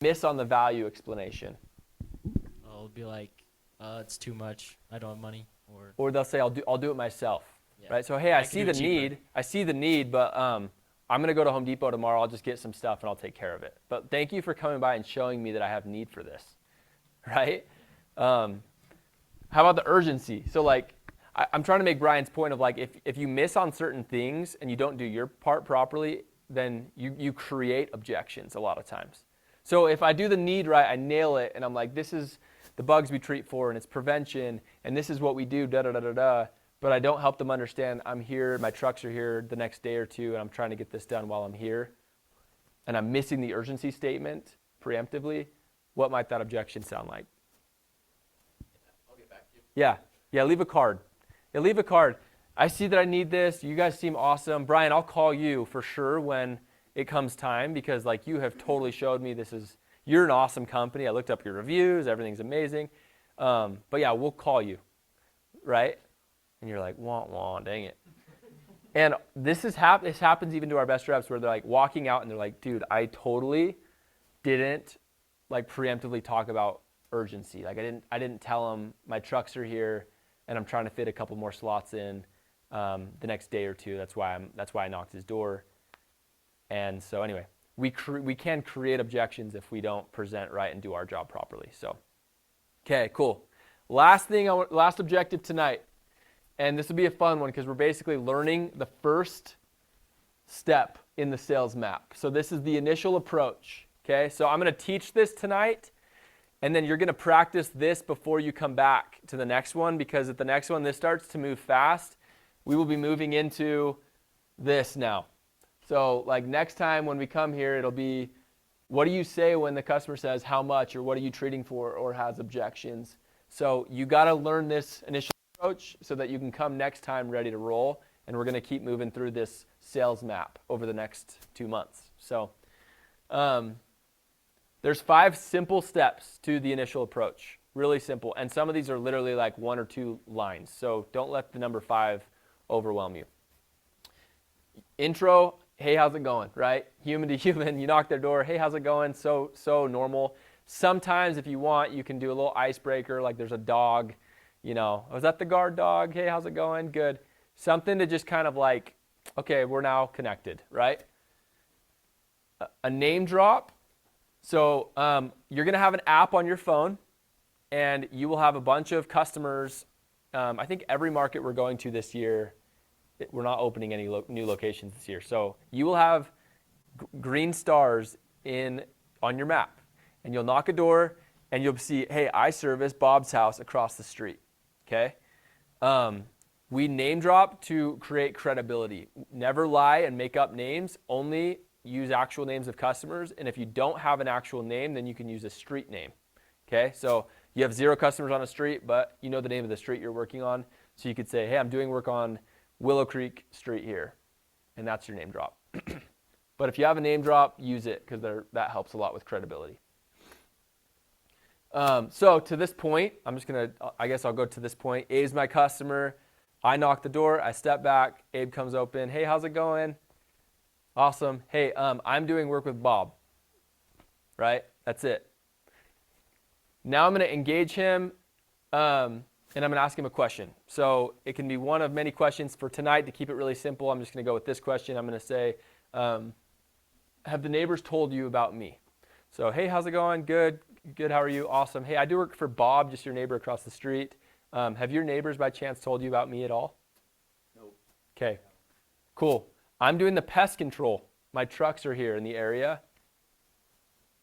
Miss on the value explanation. It'll be like, it's too much, I don't have money. Or they'll say, I'll do it myself, Yeah. right? So, hey, I see can do the it cheaper. need, but I'm going to go to Home Depot tomorrow, I'll just get some stuff and I'll take care of it. But thank you for coming by and showing me that I have need for this, right? How about the urgency? So like, I'm trying to make Brian's point of like, if you miss on certain things and you don't do your part properly, then you create objections a lot of times. So if I do the need right, I nail it, and I'm like, this is the bugs we treat for, and it's prevention, and this is what we do, da-da-da-da-da, but I don't help them understand I'm here, my trucks are here the next day or two, and I'm trying to get this done while I'm here, and I'm missing the urgency statement preemptively, what might that objection sound like? I'll get back to you. Yeah, leave a card. Yeah, leave a card. I see that I need this. You guys seem awesome. Brian, I'll call you for sure when it comes time, because like you have totally showed me you're an awesome company. I looked up your reviews. Everything's amazing. But yeah, we'll call you, right? And you're like, wah, dang it. And this happens even to our best reps where they're like walking out and they're like, dude, I totally didn't like preemptively talk about urgency. Like I didn't tell them my trucks are here and I'm trying to fit a couple more slots in the next day or two. That's why I knocked his door. And so anyway, we can create objections if we don't present right and do our job properly. So, okay, cool. Last objective tonight, and this will be a fun one because we're basically learning the first step in the sales map. So this is the initial approach. Okay, so I'm going to teach this tonight, and then you're going to practice this before you come back to the next one, because at the next one, this starts to move fast. We will be moving into this now. So like next time when we come here, it'll be, what do you say when the customer says how much, or what are you treating for, or has objections? So you got to learn this initial approach so that you can come next time ready to roll. And we're going to keep moving through this sales map over the next 2 months. So there's 5 simple steps to the initial approach, really simple. And some of these are literally like 1 or 2 lines. So don't let the number 5 overwhelm you. Intro. Hey, how's it going, right? Human to human, you knock their door, hey, how's it going? So normal. Sometimes if you want, you can do a little icebreaker, like there's a dog, was that the guard dog? Hey, how's it going? Good. Something to just kind of like Okay, we're now connected, right? A name drop. So you're going to have an app on your phone, and you will have a bunch of customers. I think every market we're going to this year, we're not opening any new locations this year. So you will have green stars on your map, and you'll knock a door, and you'll see, hey, I service Bob's house across the street. Okay. We name drop to create credibility. Never lie and make up names. Only use actual names of customers. And if you don't have an actual name, then you can use a street name. Okay, so you have 0 customers on a street, but you know the name of the street you're working on. So you could say, hey, I'm doing work on Willow Creek Street here. And that's your name drop. But if you have a name drop, use it, because that helps a lot with credibility. So to this point, I guess I'll go to this point. Abe's my customer. I knock the door. I step back. Abe comes open. Hey, how's it going? Awesome. Hey, I'm doing work with Bob. Right? That's it. Now I'm going to engage him, and I'm going to ask him a question. So it can be one of many questions. For tonight, to keep it really simple, I'm just going to go with this question. I'm going to say, have the neighbors told you about me? So, hey, how's it going? Good. Good. How are you? Awesome. Hey, I do work for Bob, just your neighbor across the street. Have your neighbors by chance told you about me at all? Nope. Okay. Cool. I'm doing the pest control. My trucks are here in the area.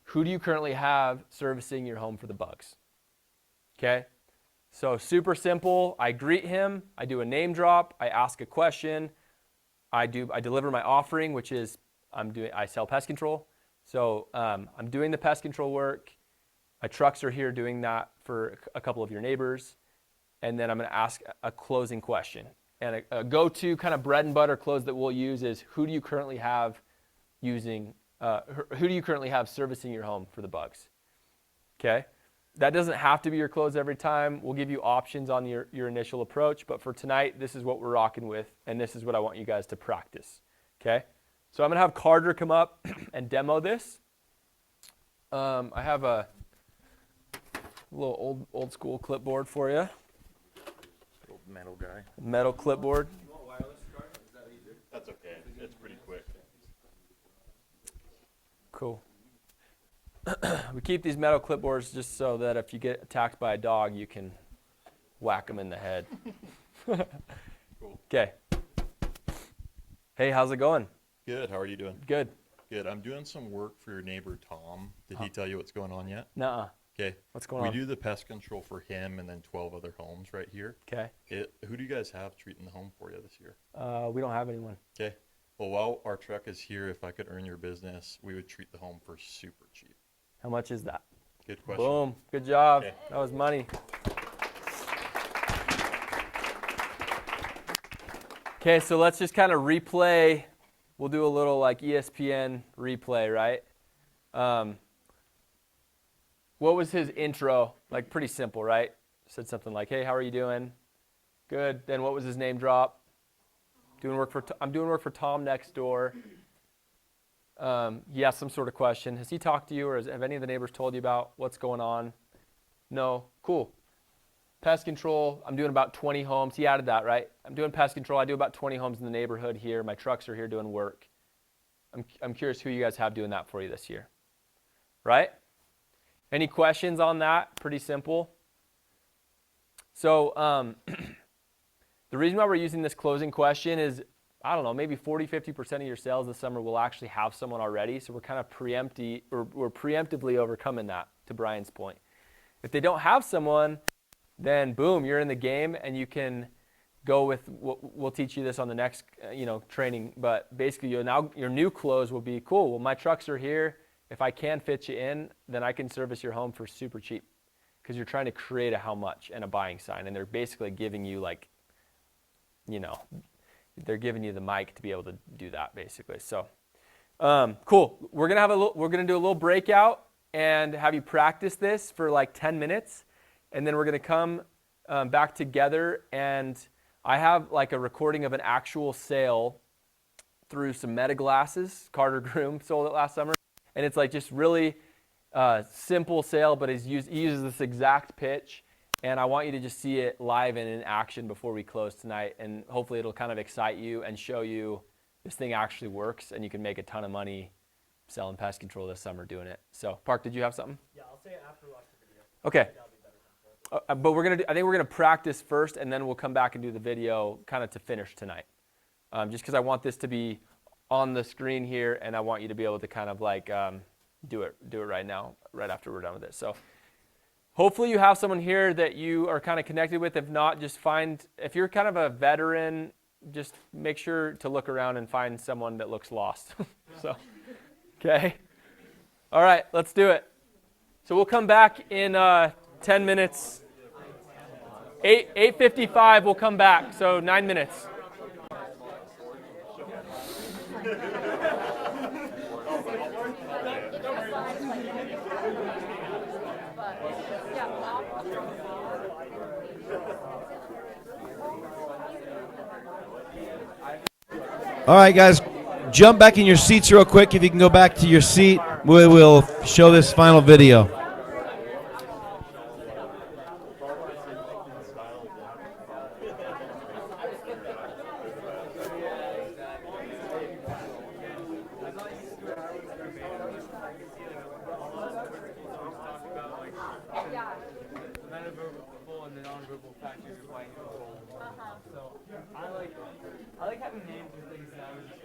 Who do you currently have servicing your home for the bugs? Okay. So super simple. I greet him. I do a name drop. I ask a question. I deliver my offering, which is I sell pest control. So I'm doing the pest control work. My trucks are here doing that for a couple of your neighbors. And then I'm going to ask a closing question. And a go-to kind of bread and butter close that we'll use is, who do you currently have servicing your home for the bugs? Okay? That doesn't have to be your close every time. We'll give you options on your initial approach. But for tonight, this is what we're rocking with. And this is what I want you guys to practice. Okay? So I'm going to have Carter come up and demo this. I have a little old school clipboard for you. Little metal guy. Metal clipboard. You want wireless, Carter? Is that easier? That's okay. It's pretty quick. Cool. We keep these metal clipboards just so that if you get attacked by a dog, you can whack them in the head. Cool. Okay. Hey, how's it going? Good. How are you doing? Good. Good. I'm doing some work for your neighbor, Tom. Did he tell you what's going on yet? Nuh-uh. Okay. What's going we on? do the pest control for him and then 12 other homes right here. Okay. Who do you guys have treating the home for you this year? We don't have anyone. Okay. Well, while our truck is here, if I could earn your business, we would treat the home for super cheap. How much is that? Good question. Boom. Good job. Okay. That was money. Okay, so let's just kind of replay. We'll do a little like ESPN replay, right? What was his intro? Like pretty simple, right? Said something like, hey, how are you doing? Good. Then what was his name drop? I'm doing work for Tom next door. He asked some sort of question. Has he talked to you, or have any of the neighbors told you about what's going on? No. Cool. Pest control, I'm doing about 20 homes. He added that, right? I'm doing pest control. I do about 20 homes in the neighborhood here. My trucks are here doing work. I'm curious who you guys have doing that for you this year. Right? Any questions on that? Pretty simple. So the reason why we're using this closing question is, I don't know, maybe 40, 50% of your sales this summer will actually have someone already. So we're kind of we're preemptively overcoming that, to Brian's point. If they don't have someone, then boom, you're in the game, and you can go with, we'll teach you this on the next training, but basically your new close will be, cool, well, my trucks are here. If I can fit you in, then I can service your home for super cheap, because you're trying to create a how much and a buying sign, and they're basically giving you they're giving you the mic to be able to do that, basically. So, cool. We're gonna do a little breakout and have you practice this for like 10 minutes, and then we're gonna come back together. And I have like a recording of an actual sale through some Meta glasses. Carter Groom sold it last summer, and it's like just really simple sale, but he uses this exact pitch. And I want you to just see it live and in action before we close tonight. And hopefully it'll kind of excite you and show you this thing actually works, and you can make a ton of money selling pest control this summer doing it. So, Park, did you have something? Yeah, I'll say it after we watch the video. Okay. That'll be better for us. But I think we're gonna practice first, and then we'll come back and do the video kind of to finish tonight. Just because I want this to be on the screen here, and I want you to be able to kind of like do it right now, right after we're done with it. So hopefully you have someone here that you are kind of connected with. If not, just if you're kind of a veteran, just make sure to look around and find someone that looks lost. So, okay. All right, let's do it. So we'll come back in 10 minutes. 8:55 we'll come back, so 9 minutes. All right, guys, jump back in your seats real quick. If you can go back to your seat, we will show this final video. I like having names for things that I was just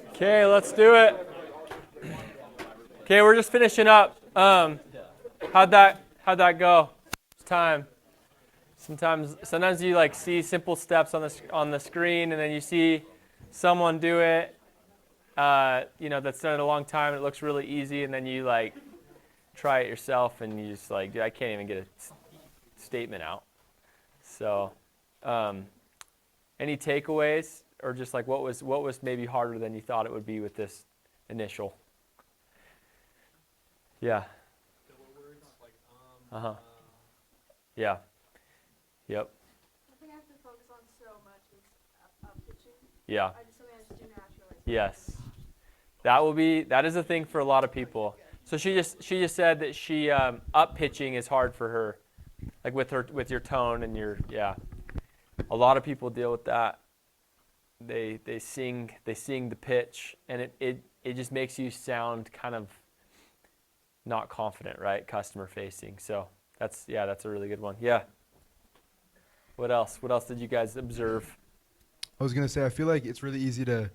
Okay, let's do it. Okay, we're just finishing up. How'd that go? It's time. Sometimes you like see simple steps on the screen, and then you see someone do it. That's done it a long time. And it looks really easy, and then you like try it yourself, and you just like, dude, I can't even get a statement out. So, any takeaways, or just like what was maybe harder than you thought it would be with this initial? Yeah. Yeah. Yep. I think I have to focus on so much is up pitching. Yeah. I just something I just do naturally. Yes. That is a thing for a lot of people. So she just said that she up pitching is hard for her, like with your tone and your A lot of people deal with that. They sing the pitch, and it just makes you sound kind of not confident, right? Customer facing. So that's a really good one. Yeah. What else? What else did you guys observe? I was gonna say I feel like it's really easy to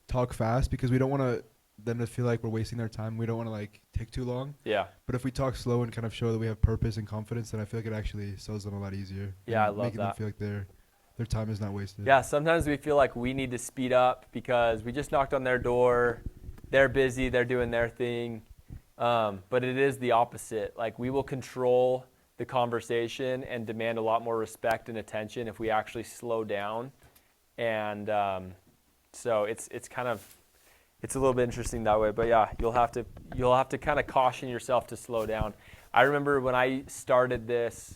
talk fast because we don't want them to feel like we're wasting their time. We don't want to like take too long. Yeah. But if we talk slow and kind of show that we have purpose and confidence, then I feel like it actually sells them a lot easier. Yeah, I love making them that. feel like their time is not wasted. Yeah, sometimes we feel like we need to speed up because we just knocked on their door. They're busy. They're doing their thing. But it is the opposite. Like, we will control the conversation and demand a lot more respect and attention if we actually slow down. And so it's a little bit interesting that way. But yeah, you'll have to kind of caution yourself to slow down. I remember when I started this,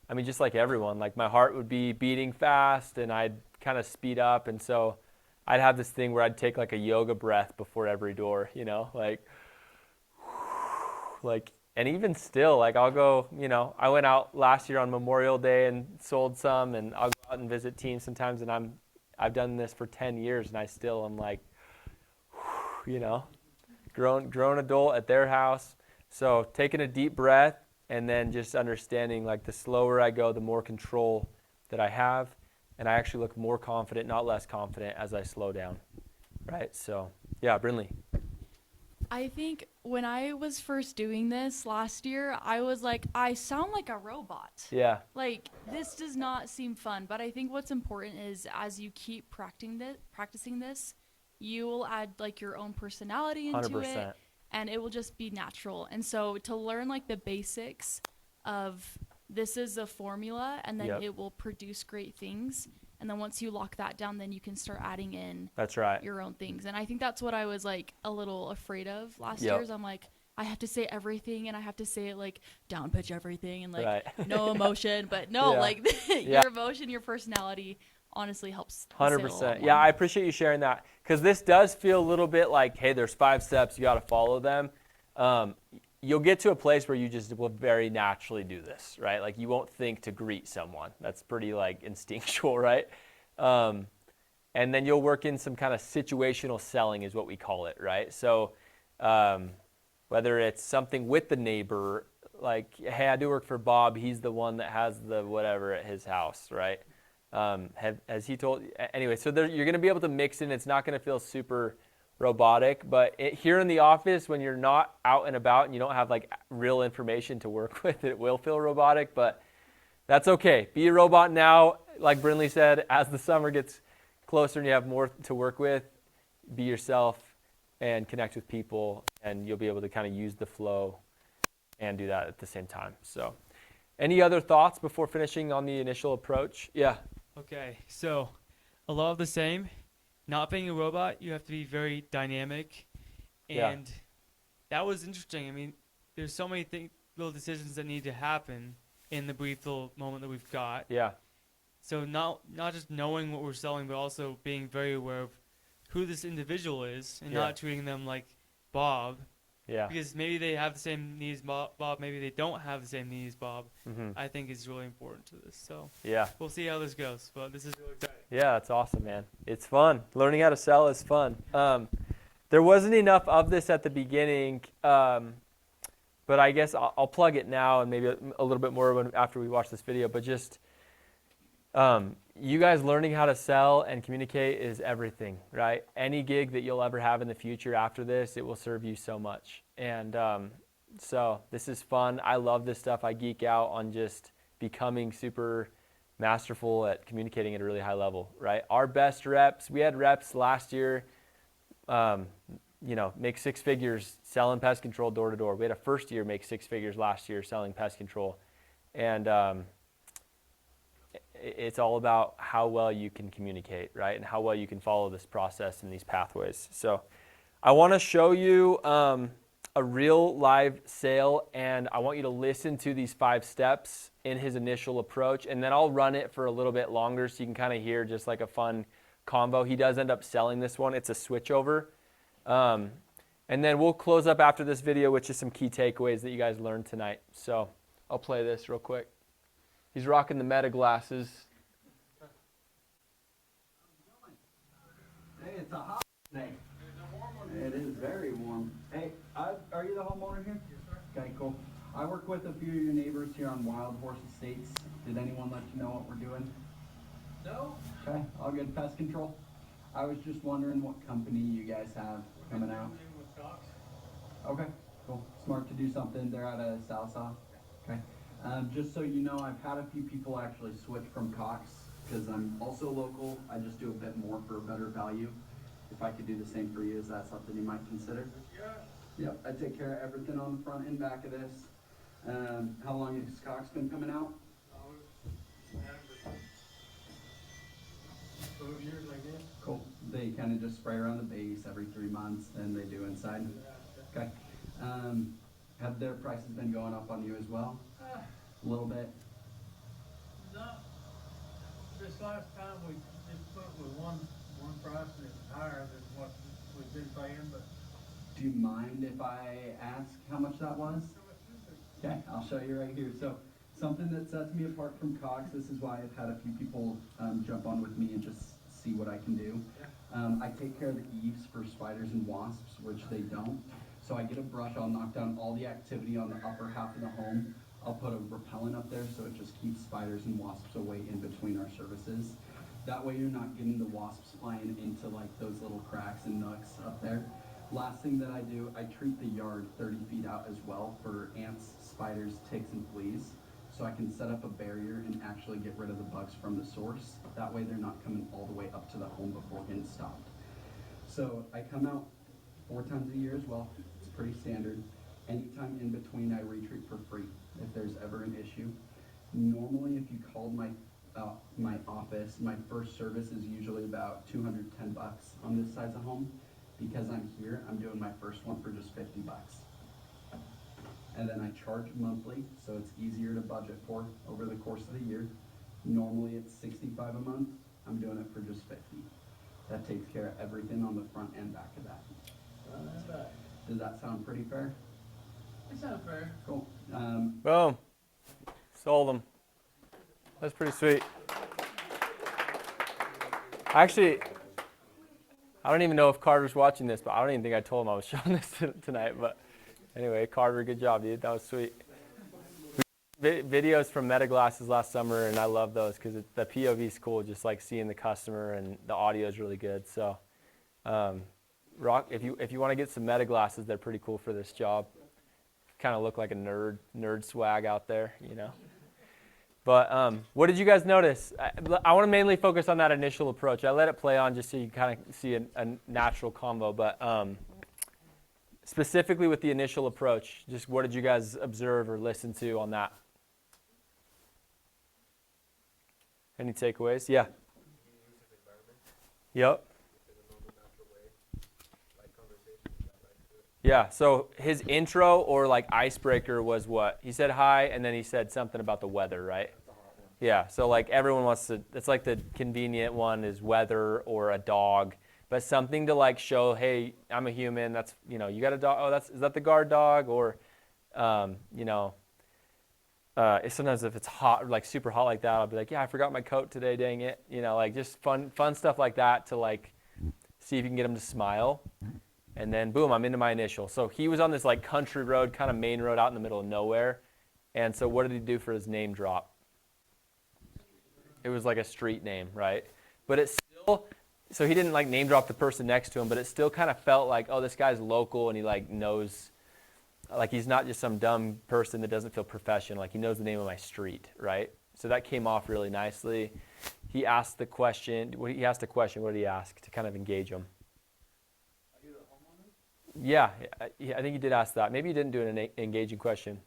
I mean, just like everyone, like my heart would be beating fast and I'd kind of speed up. And so I'd have this thing where I'd take like a yoga breath before every door, like, and even still, like I'll go, I went out last year on Memorial Day and sold some, and I'll go out and visit teams sometimes, and I've done this for 10 years and I still am like, grown adult at their house. So taking a deep breath and then just understanding, like, the slower I go, the more control that I have, and I actually look more confident, not less confident, as I slow down, right? So yeah, Brinley. I think when I was first doing this last year, I was like, I sound like a robot. Yeah. Like, this does not seem fun. But I think what's important is as you keep practicing this, you will add like your own personality into 100%. it, and it will just be natural. And so to learn like the basics of this is a formula, and then it will produce great things. And then once you lock that down, then you can start adding in your own things. And I think that's what I was like a little afraid of last year. Is I'm like, I have to say everything, and I have to say it like down pitch everything, and like no emotion. But no, like your emotion, your personality honestly helps. 100%. Yeah, I appreciate you sharing that, because this does feel a little bit like, hey, there's 5 steps, you got to follow them. you'll get to a place where you just will very naturally do this, right? Like you won't think to greet someone. That's pretty like instinctual, right? And then you'll work in some kind of situational selling is what we call it, right? So whether it's something with the neighbor, like, hey, I do work for Bob. He's the one that has the whatever at his house, right? Has he told? Anyway, so you're going to be able to mix in. It's not going to feel super robotic, but here in the office, when you're not out and about and you don't have like real information to work with, it will feel robotic, but that's okay. Be a robot now. Like Brinley said, as the summer gets closer and you have more to work with, be yourself and connect with people, and you'll be able to kind of use the flow and do that at the same time. So any other thoughts before finishing on the initial approach? Yeah. Okay, so a lot of the same. Not being a robot, you have to be very dynamic, and that was interesting. I mean, there's so many little decisions that need to happen in the brief little moment that we've got. Yeah. So not just knowing what we're selling, but also being very aware of who this individual is, and not treating them like Bob. Yeah. Because maybe they have the same needs Bob, maybe they don't have the same needs Bob. Mm-hmm. I think is really important to this. So yeah, we'll see how this goes, but this is really exciting. Yeah, that's awesome, man. It's fun. Learning how to sell is fun. There wasn't enough of this at the beginning, but I guess I'll plug it now and maybe a little bit more after we watch this video. But just you guys learning how to sell and communicate is everything, right? Any gig that you'll ever have in the future after this, it will serve you so much. And so this is fun. I love this stuff. I geek out on just becoming super masterful at communicating at a really high level, right? Our best reps, we had reps last year, make 6 figures selling pest control door to door. We had a first year make 6 figures last year selling pest control. And it's all about how well you can communicate, right? And how well you can follow this process and these pathways. So I want to show you a real live sale, and I want you to listen to these 5 steps in his initial approach, and then I'll run it for a little bit longer so you can kind of hear just like a fun combo. He does end up selling this one. It's a switchover. And then we'll close up after this video with just some key takeaways that you guys learned tonight. So I'll play this real quick. He's rocking the Meta glasses. Hey, it's a hot day. It is very warm. Hey, are you the homeowner here? Yes, sir. Okay, cool. I work with a few of your neighbors here on Wild Horse Estates. Did anyone let you know what we're doing? No. Okay, all good. Pest control. I was just wondering what company you guys have coming out. Okay, cool. Smart to do something. They're out of Salsa. Okay. Just so you know, I've had a few people actually switch from Cox because I'm also local. I just do a bit more for a better value. If I could do the same for you, is that something you might consider? Yeah. Yep, I take care of everything on the front and back of this. How long has Cox been coming out? 12 years, I guess. Cool. They kind of just spray around the base every 3 months, and they do inside. Okay. Have their prices been going up on you as well? A little bit. No. This last time we just put with one price and it's higher than what we've been paying, but. Do you mind if I ask how much that was? Okay, I'll show you right here. So something that sets me apart from Cox, this is why I've had a few people jump on with me and just see what I can do. I take care of the eaves for spiders and wasps, which they don't. So I get a brush, I'll knock down all the activity on the upper half of the home. I'll put a repellent up there so it just keeps spiders and wasps away in between our services. That way you're not getting the wasps flying into like those little cracks and nooks up there. Last thing that I do, I treat the yard 30 feet out as well for ants, spiders, ticks, and fleas. So I can set up a barrier and actually get rid of the bugs from the source. That way they're not coming all the way up to the home before getting stopped. So I come out 4 times a year as well. It's pretty standard. Anytime in between, I retreat for free if there's ever an issue. Normally, if you called my office, my first service is usually about $210 on this size of home. Because I'm here, I'm doing my first one for just $50. And then I charge monthly, so it's easier to budget for over the course of the year. Normally it's $65 a month. I'm doing it for just $50. That takes care of everything on the front and back of that. Does that sound pretty fair? That sounds fair. Cool. Boom. Sold them. That's pretty sweet. Actually, I don't even know if Carter's watching this, but I don't even think I told him I was showing this tonight. But anyway, Carter, good job, dude. That was sweet. Videos from Meta Glasses last summer, and I love those because the POV is cool, just like seeing the customer, and the audio is really good. So, if you want to get some Meta Glasses, they're pretty cool for this job. Kind of look like a nerd swag out there, you know. But what did you guys notice? I want to mainly focus on that initial approach. I let it play on just so you kind of see a natural combo. But specifically with the initial approach, just what did you guys observe or listen to on that? Any takeaways? Yeah. Yep. Yeah, so his intro or like icebreaker was what? He said hi, and then he said something about the weather, right? Yeah, so like everyone wants to, it's like the convenient one is weather or a dog, but something to like show, hey, I'm a human, that's, you know, you got a dog, oh, is that the guard dog? Or, you know, sometimes if it's hot, like super hot like that, I'll be like, yeah, I forgot my coat today, dang it. You know, like just fun stuff like that to like see if you can get him to smile. And then boom, I'm into my initial. So he was on this like country road, kind of main road out in the middle of nowhere. And so what did he do for his name drop? It was like a street name, right? But it's still, so he didn't like name drop the person next to him, but it still kind of felt like, oh, this guy's local and he like knows, like he's not just some dumb person that doesn't feel professional. Like he knows the name of my street, right? So that came off really nicely. He asked the question, what did he ask to kind of engage him? Yeah, I think he did ask that. Maybe he didn't do an engaging question.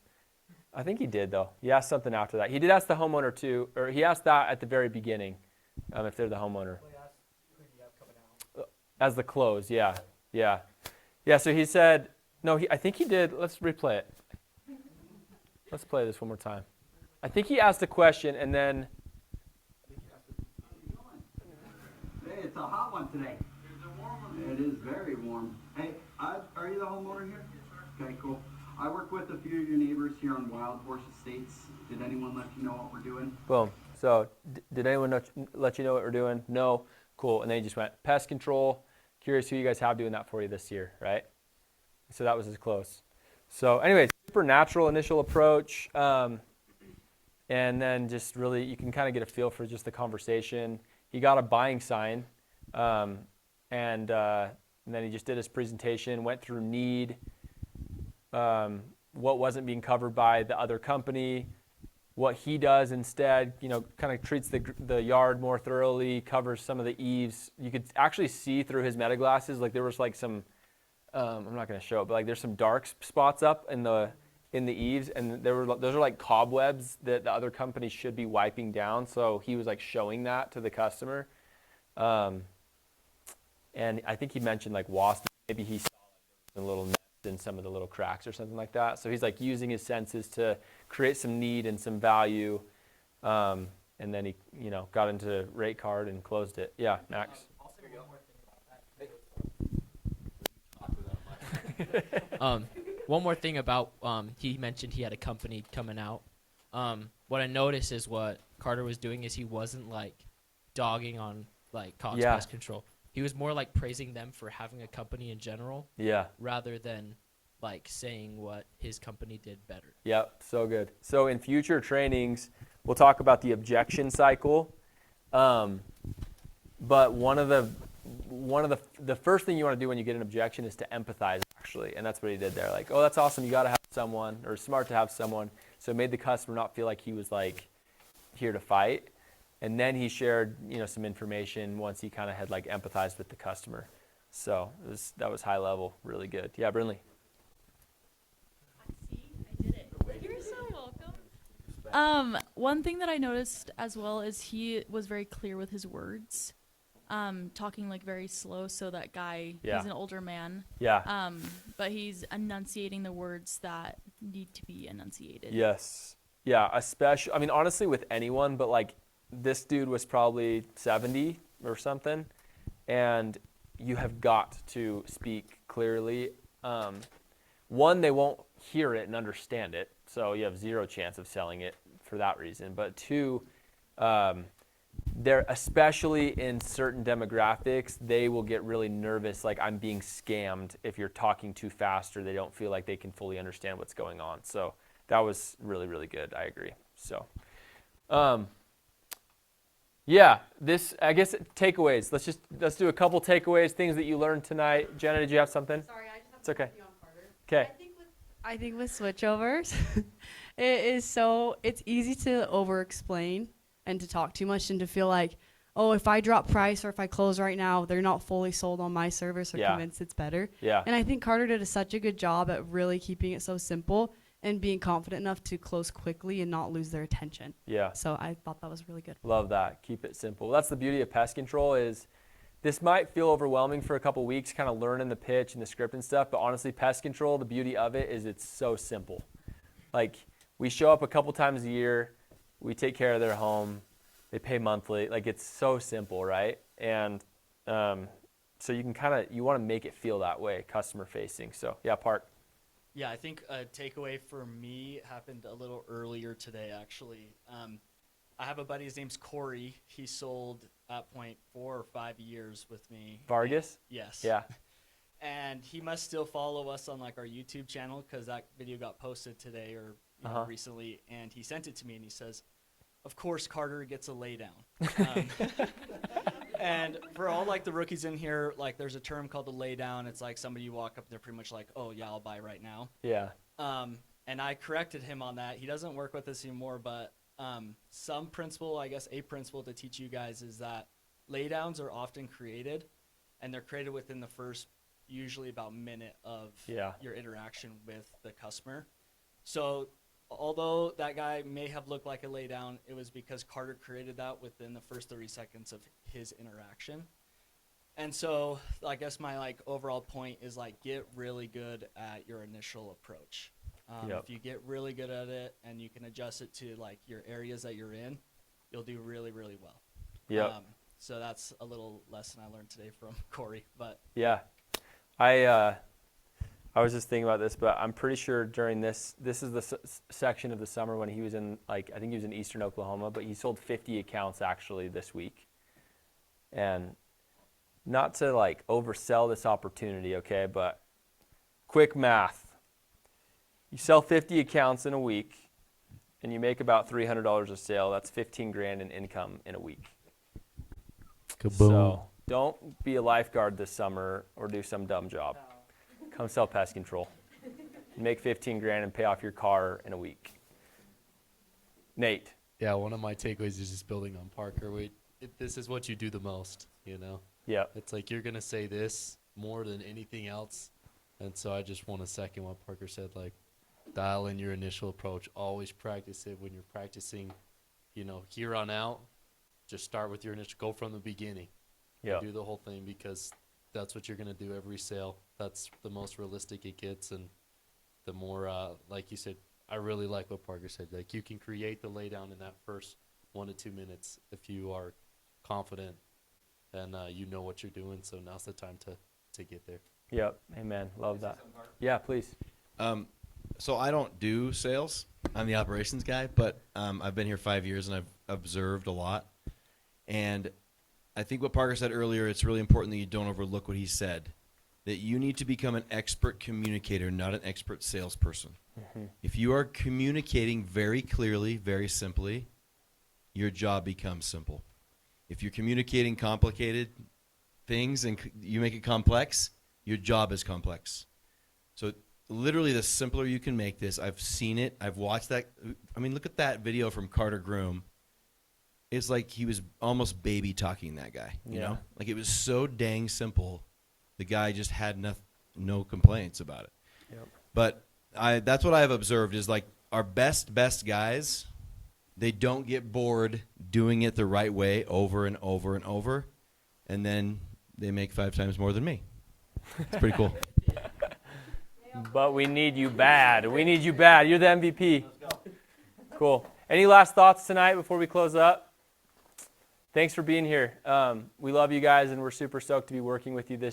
I think he did, though. He asked something after that. He did ask the homeowner, too, or he asked that at the very beginning, if they're the homeowner. As the close, yeah. Yeah, so he said, no, I think he did. Let's replay it. Let's play this one more time. I think he asked a question, and then... Hey, it's a hot one today. It is very warm. Hey, are you the homeowner here? Okay, cool. I work with a few of your neighbors here on Wild Horse Estates. Did anyone let you know what we're doing? Boom. So did anyone let you know what we're doing? No. Cool. And then he just went, pest control. Curious who you guys have doing that for you this year, right? So that was his close. So anyways, super natural initial approach. And then just really, you can kind of get a feel for just the conversation. He got a buying sign. And then he just did his presentation, went through need, what wasn't being covered by the other company, what he does instead, you know, kind of treats the yard more thoroughly, covers some of the eaves. You could actually see through his meta glasses, like there was like some, I'm not going to show it, but like there's some dark spots up in the eaves, and those are like cobwebs that the other company should be wiping down. So he was like showing that to the customer. And I think he mentioned like wasp. Maybe he saw like a little nest in some of the little cracks or something like that. So he's like using his senses to create some need and some value. And then he, you know, got into rate card and closed it. Yeah, Max. One more thing about he mentioned he had a company coming out. What I noticed is what Carter was doing is he wasn't like dogging on like Cox Pest Control. He was more like praising them for having a company in general. Yeah. Rather than like saying what his company did better. Yep, so good. So in future trainings, we'll talk about the objection cycle. But one of the first thing you want to do when you get an objection is to empathize, actually. And that's what he did there. Like, oh, that's awesome. You got to have someone, or smart to have someone. So it made the customer not feel like he was like here to fight. And then he shared, you know, some information once he kind of had like empathized with the customer. So that was high level, really good. Yeah, Brinley. I did it. You're so welcome. One thing that I noticed as well is he was very clear with his words, talking like very slow. So that guy, he's an older man. Yeah. But he's enunciating the words that need to be enunciated. Yes. Yeah. Especially, I mean, honestly, with anyone, but like, this dude was probably 70 or something, and you have got to speak clearly. One, they won't hear it and understand it, so you have zero chance of selling it for that reason. But two, they're especially in certain demographics, they will get really nervous, like I'm being scammed if you're talking too fast or they don't feel like they can fully understand what's going on. So that was really, really good. I agree. So, yeah, this, I guess, takeaways. Let's do a couple takeaways, things that you learned tonight. Jenna, did you have something? Sorry, I just have It's okay. to you on Carter. Okay. I think with switchovers, it's easy to over-explain and to talk too much and to feel like, oh, if I drop price or if I close right now, they're not fully sold on my service or convinced it's better. Yeah. And I think Carter did such a good job at really keeping it so simple and being confident enough to close quickly and not lose their attention. Yeah. So I thought that was really good. Love that. Keep it simple. That's the beauty of pest control is this might feel overwhelming for a couple weeks, kind of learning the pitch and the script and stuff, but honestly, pest control, the beauty of it is it's so simple. Like, we show up a couple times a year, we take care of their home, they pay monthly. Like, it's so simple, right? And so you can you want to make it feel that way, customer facing. So, yeah, Park. Yeah, I think a takeaway for me happened a little earlier today, actually. I have a buddy, his name's Corey. He sold at Pointe 4 or 5 years with me. Vargas? Yes. Yeah. And he must still follow us on like our YouTube channel because that video got posted today or recently. And he sent it to me and he says, of course, Carter gets a lay down. And for all like the rookies in here, like there's a term called the lay down. It's like somebody you walk up, they're pretty much like, oh yeah, I'll buy right now. Yeah. And I corrected him on that. He doesn't work with us anymore, but some principle, I guess a principle to teach you guys is that laydowns are often created, and they're created within the first usually about minute of your interaction with the customer. So although that guy may have looked like a laydown, it was because Carter created that within the first 30 seconds of his interaction. And so I guess my like overall point is like get really good at your initial approach. If you get really good at it and you can adjust it to like your areas that you're in, you'll do really, really well. Yeah. So that's a little lesson I learned today from Corey. But yeah, I was just thinking about this, but I'm pretty sure during this is the section of the summer when he was in, like, I think he was in eastern Oklahoma, but he sold 50 accounts actually this week. And not to like oversell this opportunity, okay, but quick math. You sell 50 accounts in a week and you make about $300 a sale. That's 15 grand in income in a week. Kaboom. So don't be a lifeguard this summer or do some dumb job. Come sell pest control. Make 15 grand and pay off your car in a week. Nate. Yeah, one of my takeaways is just building on Parker. This is what you do the most, you know? Yeah. It's like you're going to say this more than anything else. And so I just want to second what Parker said, like dial in your initial approach. Always practice it when you're practicing, you know, here on out. Just start with your initial, go from the beginning. Yeah. Do the whole thing because that's what you're going to do every sale. That's the most realistic it gets. And the more, like you said, I really like what Parker said. Like you can create the laydown in that first 1 to 2 minutes if you are confident and you know what you're doing. So now's the time to get there. Yep. Amen. Love that. Yeah, please. So I don't do sales. I'm the operations guy, but I've been here 5 years and I've observed a lot. And I think what Parker said earlier, it's really important that you don't overlook what he said, that you need to become an expert communicator, not an expert salesperson. Mm-hmm. If you are communicating very clearly, very simply, your job becomes simple. If you're communicating complicated things and you make it complex, your job is complex. So literally the simpler you can make this, I've seen it, I've watched that. I mean, look at that video from Carter Groom. It's like he was almost baby talking that guy, you know? Like it was so dang simple. The guy just had no complaints about it. Yep. But that's what I've observed is like our best guys, they don't get bored doing it the right way over and over and over. And then they make 5 times more than me. It's pretty cool. But we need you bad. We need you bad. You're the MVP. Cool. Any last thoughts tonight before we close up? Thanks for being here. We love you guys, and we're super stoked to be working with you this